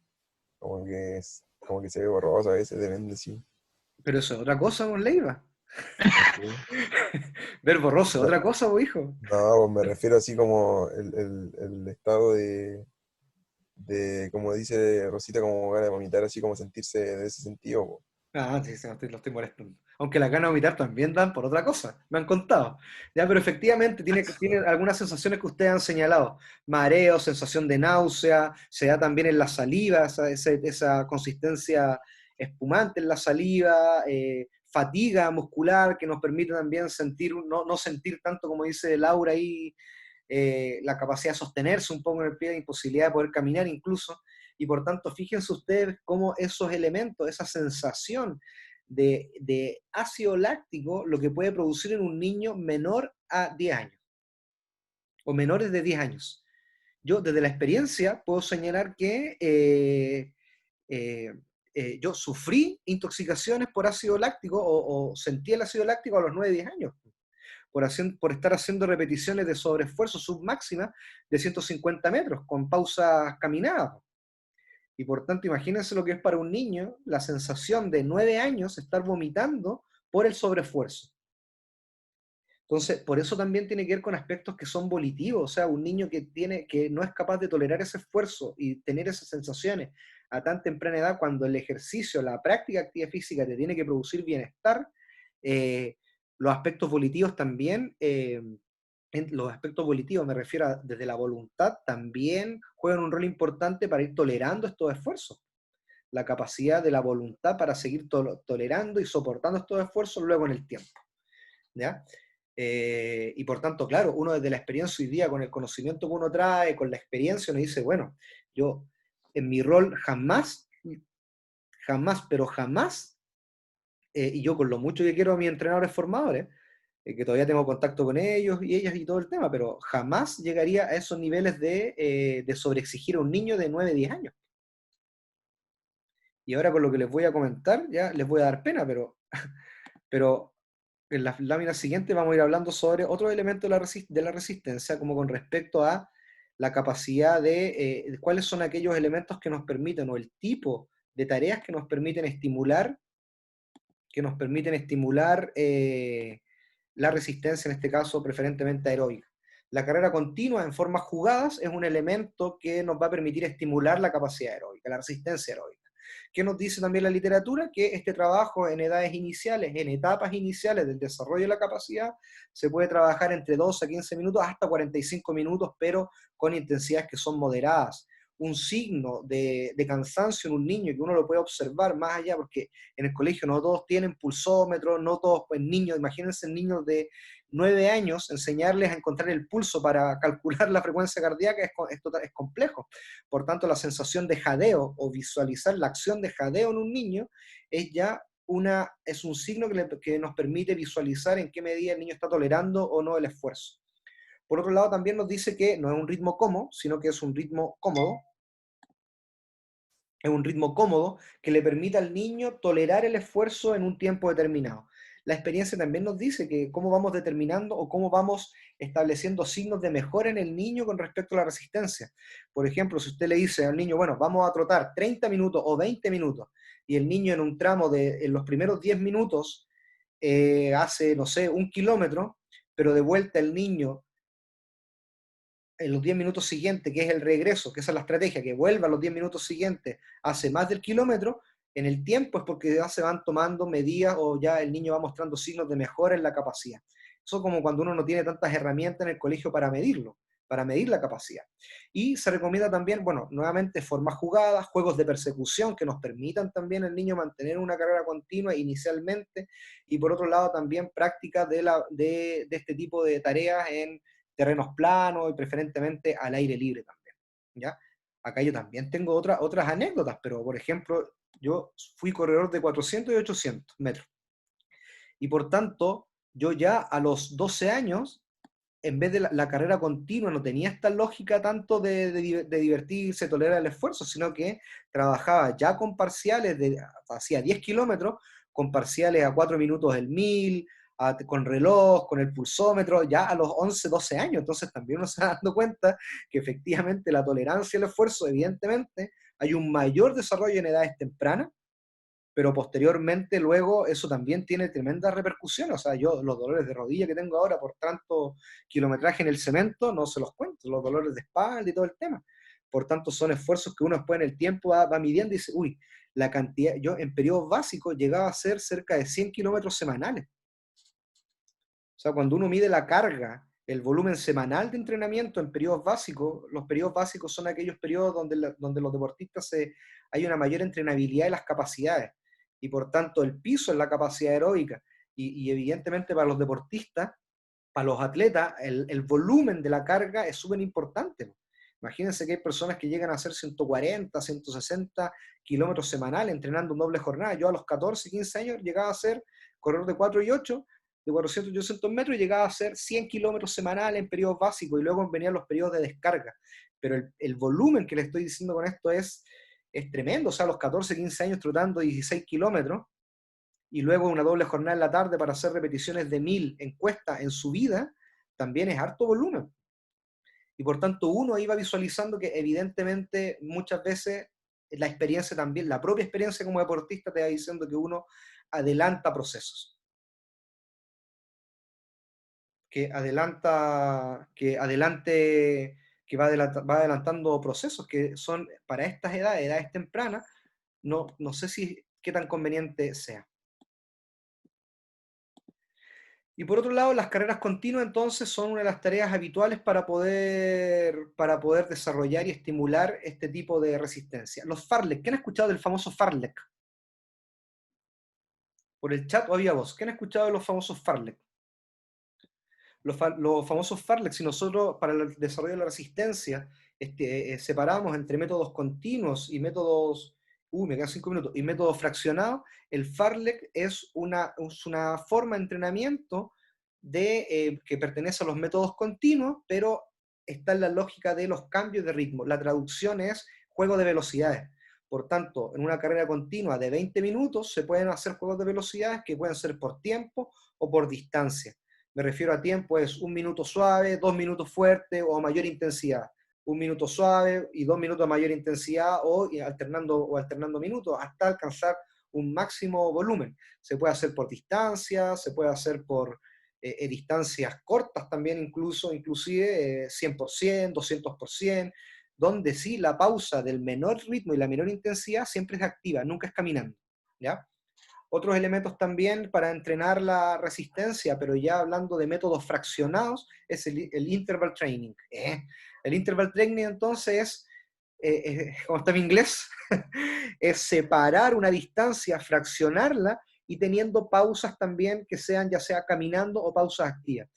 que se ve borroso a veces, depende, sí. Pero eso es otra cosa, ¿no? Le iba. Ver borroso, ¿otra cosa, pues, hijo? No, pues me refiero así como el estado como dice Rosita, como ganas de vomitar, así como sentirse de ese sentido, po. Ah, sí, sí, lo estoy molestando. Aunque las ganas de vomitar también dan por otra cosa, me han contado. Ya, pero efectivamente tiene algunas sensaciones que ustedes han señalado. Mareo, sensación de náusea, se da también en la saliva, esa consistencia espumante en la saliva, fatiga muscular que nos permite también sentir, no sentir tanto como dice Laura ahí, la capacidad de sostenerse un poco en el pie, imposibilidad de poder caminar incluso, y por tanto fíjense ustedes cómo esos elementos, esa sensación de ácido láctico, lo que puede producir en un niño menor a 10 años, o menores de 10 años. Yo desde la experiencia puedo señalar que yo sufrí intoxicaciones por ácido láctico o sentí el ácido láctico a los 9-10 años por estar haciendo repeticiones de sobreesfuerzo submáxima de 150 metros, con pausas caminadas. Y por tanto, imagínense lo que es para un niño la sensación de 9 años estar vomitando por el sobreesfuerzo. Entonces, por eso también tiene que ver con aspectos que son volitivos, o sea, un niño que no es capaz de tolerar ese esfuerzo y tener esas sensaciones a tan temprana edad, cuando el ejercicio, la práctica de actividad física te tiene que producir bienestar, los aspectos volitivos también, los aspectos volitivos, me refiero desde la voluntad, también juegan un rol importante para ir tolerando estos esfuerzos. La capacidad de la voluntad para seguir tolerando y soportando estos esfuerzos luego en el tiempo. ¿Ya? Y por tanto, claro, uno desde la experiencia hoy día, con el conocimiento que uno trae, con la experiencia, uno dice, bueno, yo en mi rol jamás, pero jamás, y yo con lo mucho que quiero a mis entrenadores formadores, que todavía tengo contacto con ellos y ellas y todo el tema, pero jamás llegaría a esos niveles de sobreexigir a un niño de 9-10 años. Y ahora con lo que les voy a comentar, ya les voy a dar pena, pero en las láminas siguientes vamos a ir hablando sobre otros elementos de la resistencia, como con respecto a la capacidad de cuáles son aquellos elementos que nos permiten, o el tipo de tareas que nos permiten estimular, la resistencia, en este caso preferentemente aeróbica. La carrera continua en formas jugadas es un elemento que nos va a permitir estimular la capacidad aeróbica, la resistencia aeróbica. ¿Qué nos dice también la literatura? Que este trabajo en edades iniciales, en etapas iniciales del desarrollo de la capacidad, se puede trabajar entre 2 a 15 minutos hasta 45 minutos, pero con intensidades que son moderadas. Un signo de cansancio en un niño que uno lo puede observar más allá, porque en el colegio no todos tienen pulsómetro, no todos, pues niños, imagínense niños de 9 años, enseñarles a encontrar el pulso para calcular la frecuencia cardíaca es complejo. Por tanto, la sensación de jadeo o visualizar la acción de jadeo en un niño es un signo que nos permite visualizar en qué medida el niño está tolerando o no el esfuerzo. Por otro lado, también nos dice que no es un ritmo cómodo, sino que es un ritmo cómodo. Es un ritmo cómodo que le permita al niño tolerar el esfuerzo en un tiempo determinado. La experiencia también nos dice que cómo vamos determinando o cómo vamos estableciendo signos de mejora en el niño con respecto a la resistencia. Por ejemplo, si usted le dice al niño, bueno, vamos a trotar 30 minutos o 20 minutos, y el niño en un tramo en los primeros 10 minutos hace, no sé, 1 kilómetro, pero de vuelta el niño en los 10 minutos siguientes, que es el regreso, que esa es la estrategia, que vuelva a los 10 minutos siguientes, hace más del kilómetro, en el tiempo es porque ya se van tomando medidas o ya el niño va mostrando signos de mejora en la capacidad. Eso como cuando uno no tiene tantas herramientas en el colegio para medirlo, para medir la capacidad. Y se recomienda también, bueno, nuevamente formas jugadas, juegos de persecución que nos permitan también al niño mantener una carrera continua inicialmente, y por otro lado también prácticas de este tipo de tareas en terrenos planos y preferentemente al aire libre también, ¿ya? Acá yo también tengo otras anécdotas, pero por ejemplo, yo fui corredor de 400 y 800 metros. Y por tanto, yo ya a los 12 años, en vez de la carrera continua, no tenía esta lógica tanto de divertirse, tolerar el esfuerzo, sino que trabajaba ya con parciales, hacía 10 kilómetros, con parciales a 4 minutos el 1000, con reloj, con el pulsómetro, ya a los 11, 12 años. Entonces también uno se va dando cuenta que efectivamente la tolerancia al esfuerzo, evidentemente, hay un mayor desarrollo en edades tempranas, pero posteriormente luego eso también tiene tremendas repercusiones. O sea, yo los dolores de rodilla que tengo ahora por tanto kilometraje en el cemento, no se los cuento, los dolores de espalda y todo el tema. Por tanto, son esfuerzos que uno después en el tiempo va midiendo y dice, uy, la cantidad, yo en periodos básicos llegaba a ser cerca de 100 kilómetros semanales. O sea, cuando uno mide la carga, el volumen semanal de entrenamiento en periodos básicos, los periodos básicos son aquellos periodos donde los deportistas hay una mayor entrenabilidad de las capacidades, y por tanto el piso es la capacidad aeróbica, y evidentemente para los deportistas, para los atletas, el volumen de la carga es súper importante. Imagínense que hay personas que llegan a hacer 140, 160 kilómetros semanales entrenando en doble jornada. Yo a los 14, 15 años llegaba a ser corredor de 4 y 8, de 400 y 800 metros, y llegaba a hacer 100 kilómetros semanales en periodos básicos, y luego venían los periodos de descarga. Pero el volumen que le estoy diciendo con esto es tremendo. O sea, a los 14, 15 años trotando 16 kilómetros, y luego una doble jornada en la tarde para hacer repeticiones de 1000 en cuesta en subida, también es harto volumen. Y por tanto uno ahí va visualizando que evidentemente muchas veces la experiencia también, la propia experiencia como deportista te va diciendo que uno adelanta procesos. Que va adelantando procesos que son para estas edades tempranas, no sé qué tan conveniente sea. Y por otro lado, las carreras continuas entonces son una de las tareas habituales para poder desarrollar y estimular este tipo de resistencia. Los fartlek, ¿quién ha escuchado del famoso fartlek? Por el chat o había voz. ¿Quién ha escuchado de los famosos fartlek? Los famosos fartlek, si nosotros para el desarrollo de la resistencia separamos entre métodos continuos y métodos, me quedan 5 minutos, y métodos fraccionados, el fartlek es una forma de entrenamiento que pertenece a los métodos continuos, pero está en la lógica de los cambios de ritmo. La traducción es juego de velocidades. Por tanto, en una carrera continua de 20 minutos se pueden hacer juegos de velocidades que pueden ser por tiempo o por distancia. Me refiero a tiempo, es 1 minuto suave, 2 minutos fuerte o a mayor intensidad. 1 minuto suave y 2 minutos a mayor intensidad, o alternando minutos hasta alcanzar un máximo volumen. Se puede hacer por distancia, se puede hacer por distancias cortas también, inclusive 100%, 200%, donde sí la pausa del menor ritmo y la menor intensidad siempre es activa, nunca es caminando, ¿ya? Otros elementos también para entrenar la resistencia, pero ya hablando de métodos fraccionados, es el interval training. El interval training entonces como está en inglés, es separar una distancia, fraccionarla, y teniendo pausas también que sean ya sea caminando o pausas activas.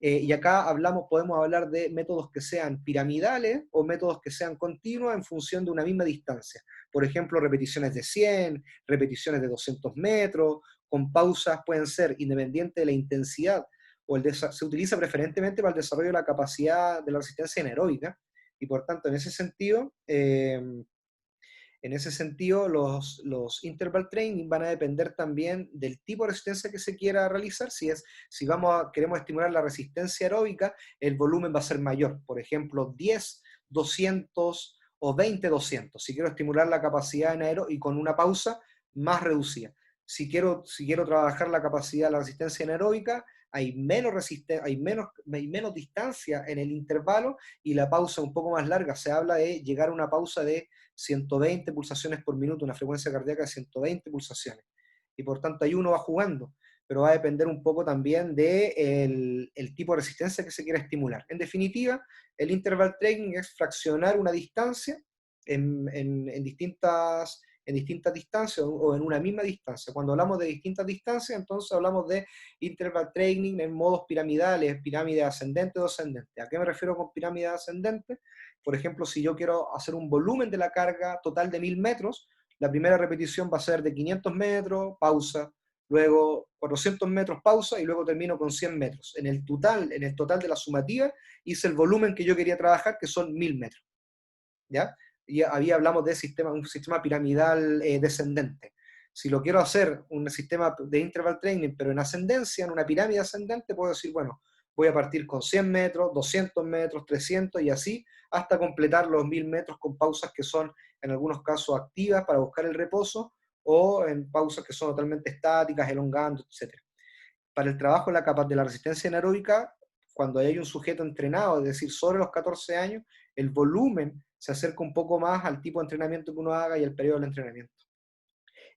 Y acá podemos hablar de métodos que sean piramidales o métodos que sean continuos en función de una misma distancia. Por ejemplo, repeticiones de 100, repeticiones de 200 metros, con pausas pueden ser independientes de la intensidad, se utiliza preferentemente para el desarrollo de la capacidad de la resistencia anaeróbica, y por tanto, en ese sentido los interval training van a depender también del tipo de resistencia que se quiera realizar. Si queremos estimular la resistencia aeróbica, el volumen va a ser mayor. Por ejemplo, 10, 200 o 20, 200. Si quiero estimular la capacidad anaeróbica y con una pausa más reducida. Si quiero trabajar la capacidad de la resistencia anaeróbica, hay menos distancia en el intervalo y la pausa un poco más larga. Se habla de llegar a una pausa de 120 pulsaciones por minuto, una frecuencia cardíaca de 120 pulsaciones. Y por tanto ahí uno va jugando, pero va a depender un poco también del tipo de resistencia que se quiera estimular. En definitiva, el interval training es fraccionar una distancia en distintas distancias o en una misma distancia. Cuando hablamos de distintas distancias, entonces hablamos de interval training en modos piramidales, pirámide ascendente o descendente. ¿A qué me refiero con pirámide ascendente? Por ejemplo, si yo quiero hacer un volumen de la carga total de 1000 metros, la primera repetición va a ser de 500 metros, pausa, luego 400 metros, pausa, y luego termino con 100 metros. En el total de la sumativa, hice el volumen que yo quería trabajar, que son 1000 metros. ¿Ya? Y ahí hablamos de un sistema piramidal descendente. Si lo quiero hacer un sistema de interval training, pero en ascendencia, en una pirámide ascendente, puedo decir, bueno, voy a partir con 100 metros, 200 metros, 300 y así, hasta completar los 1000 metros con pausas que son en algunos casos activas para buscar el reposo, o en pausas que son totalmente estáticas, elongando, etc. Para el trabajo de la resistencia anaeróbica, cuando hay un sujeto entrenado, es decir, sobre los 14 años, el volumen se acerca un poco más al tipo de entrenamiento que uno haga y al periodo del entrenamiento.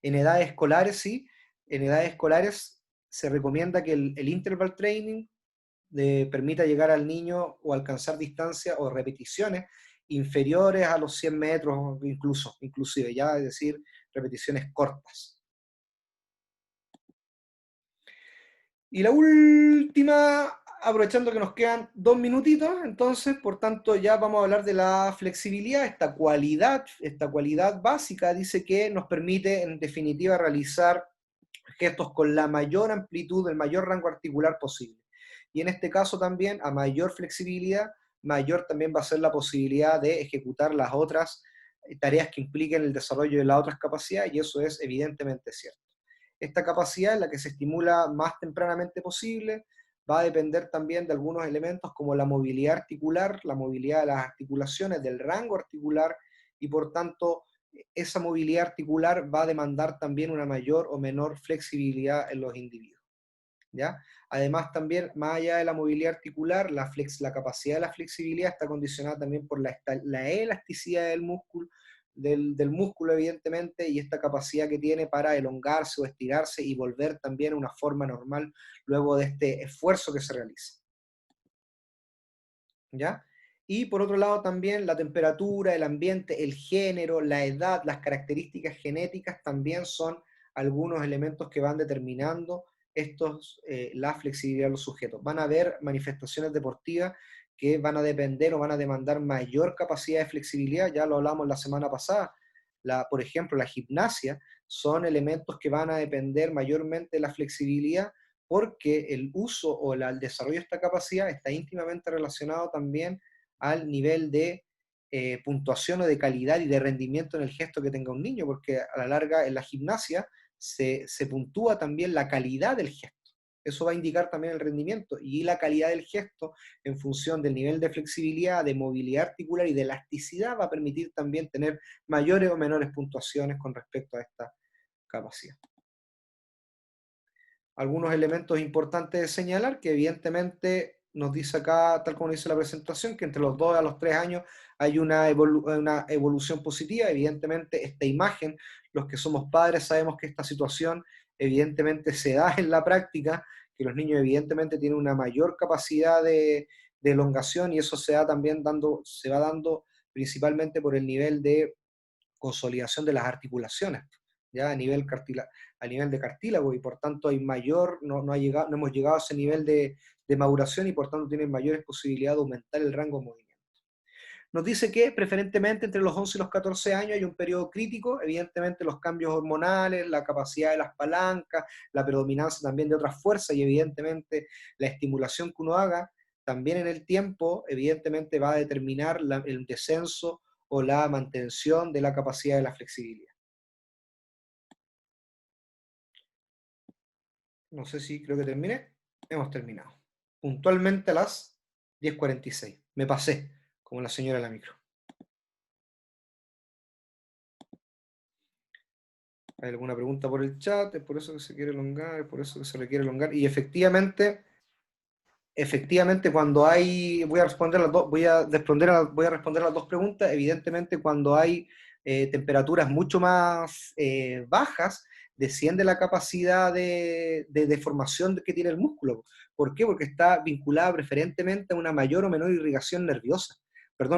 En edades escolares, sí, en edades escolares se recomienda que el interval training permita llegar al niño o alcanzar distancias o repeticiones inferiores a los 100 metros, inclusive, ya, es decir, repeticiones cortas. Y la última, aprovechando que nos quedan 2 minutitos, entonces, por tanto, ya vamos a hablar de la flexibilidad, esta cualidad básica dice que nos permite, en definitiva, realizar gestos con la mayor amplitud, el mayor rango articular posible. Y en este caso también, a mayor flexibilidad, mayor también va a ser la posibilidad de ejecutar las otras tareas que impliquen el desarrollo de las otras capacidades, y eso es evidentemente cierto. Esta capacidad, en la que se estimula más tempranamente posible, va a depender también de algunos elementos como la movilidad articular, la movilidad de las articulaciones, del rango articular, y por tanto esa movilidad articular va a demandar también una mayor o menor flexibilidad en los individuos, ¿ya? Además también, más allá de la movilidad articular, la capacidad de la flexibilidad está condicionada también por la elasticidad del músculo, evidentemente, y esta capacidad que tiene para elongarse o estirarse y volver también a una forma normal luego de este esfuerzo que se realiza, ¿ya? Y por otro lado también la temperatura, el ambiente, el género, la edad, las características genéticas también son algunos elementos que van determinando la flexibilidad de los sujetos. Van a haber manifestaciones deportivas que van a depender o van a demandar mayor capacidad de flexibilidad, ya lo hablamos la semana pasada. Por ejemplo, la gimnasia son elementos que van a depender mayormente de la flexibilidad, porque el uso o el desarrollo de esta capacidad está íntimamente relacionado también al nivel de puntuación o de calidad y de rendimiento en el gesto que tenga un niño, porque a la larga en la gimnasia se puntúa también la calidad del gesto. Eso va a indicar también el rendimiento y la calidad del gesto en función del nivel de flexibilidad, de movilidad articular y de elasticidad va a permitir también tener mayores o menores puntuaciones con respecto a esta capacidad. Algunos elementos importantes de señalar, que evidentemente nos dice acá, tal como dice la presentación, que entre los 2 a los 3 años hay una evolución positiva. Evidentemente esta imagen, los que somos padres sabemos que esta situación evidentemente se da en la práctica, que los niños evidentemente tienen una mayor capacidad de elongación, y eso se va dando principalmente por el nivel de consolidación de las articulaciones, ya a nivel de cartílago, y por tanto hay no hemos llegado a ese nivel de maduración, y por tanto tienen mayores posibilidades de aumentar el rango de movimiento. Nos dice que preferentemente entre los 11 y los 14 años hay un periodo crítico, evidentemente los cambios hormonales, la capacidad de las palancas, la predominancia también de otras fuerzas, y evidentemente la estimulación que uno haga también en el tiempo, evidentemente va a determinar el descenso o la mantención de la capacidad de la flexibilidad. No sé si creo que terminé. Hemos terminado. Puntualmente a las 10:46. Me pasé, como la señora de la micro. ¿Hay alguna pregunta por el chat? ¿Es por eso que se quiere elongar? ¿Es por eso que se requiere elongar? Y efectivamente cuando hay, voy a responder a las dos preguntas. Evidentemente cuando hay temperaturas mucho más bajas, desciende la capacidad de deformación que tiene el músculo. ¿Por qué? Porque está vinculada preferentemente a una mayor o menor irrigación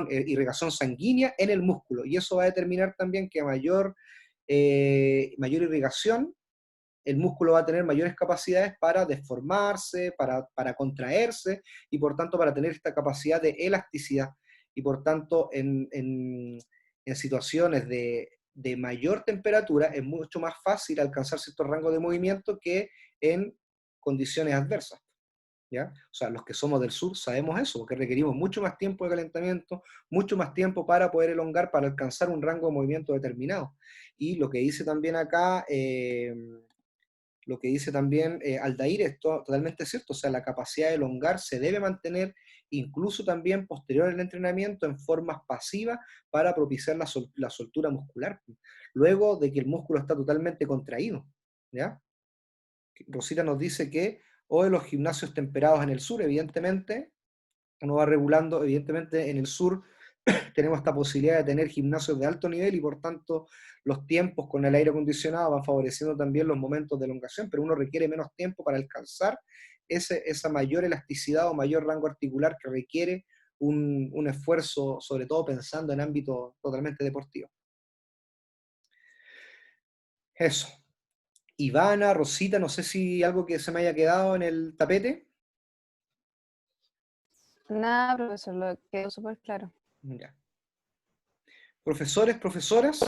irrigación sanguínea en el músculo, y eso va a determinar también que a mayor irrigación, el músculo va a tener mayores capacidades para deformarse, para contraerse, y por tanto para tener esta capacidad de elasticidad. Y por tanto, en situaciones de mayor temperatura es mucho más fácil alcanzar cierto rango de movimiento que en condiciones adversas, ¿ya? O sea, los que somos del sur sabemos eso, porque requerimos mucho más tiempo de calentamiento, mucho más tiempo para poder elongar, para alcanzar un rango de movimiento determinado. Y lo que dice también acá lo que dice también Aldair es totalmente cierto, o sea, la capacidad de elongar se debe mantener incluso también posterior al entrenamiento en formas pasivas para propiciar la soltura muscular, luego de que el músculo está totalmente contraído, ¿ya? Rosita nos dice que hoy los gimnasios temperados en el sur, evidentemente, uno va regulando, evidentemente en el sur tenemos esta posibilidad de tener gimnasios de alto nivel y por tanto los tiempos con el aire acondicionado van favoreciendo también los momentos de elongación, pero uno requiere menos tiempo para alcanzar esa mayor elasticidad o mayor rango articular que requiere un esfuerzo, sobre todo pensando en ámbitos totalmente deportivos. Eso. Ivana, Rosita, no sé si algo que se me haya quedado en el tapete. Nada, profesor, lo quedó súper claro. Ya. Profesores, profesoras,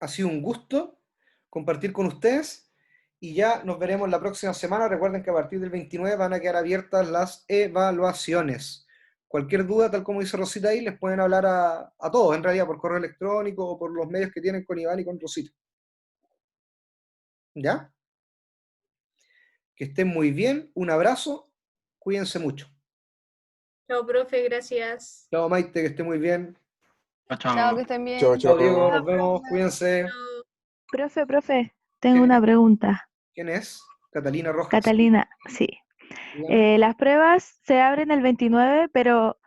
ha sido un gusto compartir con ustedes y ya nos veremos la próxima semana. Recuerden que a partir del 29 van a quedar abiertas las evaluaciones. Cualquier duda, tal como dice Rosita ahí, les pueden hablar a todos, en realidad, por correo electrónico o por los medios que tienen con Iván y con Rosita. ¿Ya? Que estén muy bien, un abrazo, cuídense mucho. Chao, profe, gracias. Chao Maite, que esté muy bien. Chao, que estén bien. Chao, Chao chao. Diego, nos vemos, cuídense. Chao. Profe, tengo ¿Quién una es? pregunta. ¿Quién es? Catalina Rojas. Catalina, sí. Dígame. Las pruebas se abren el 29, pero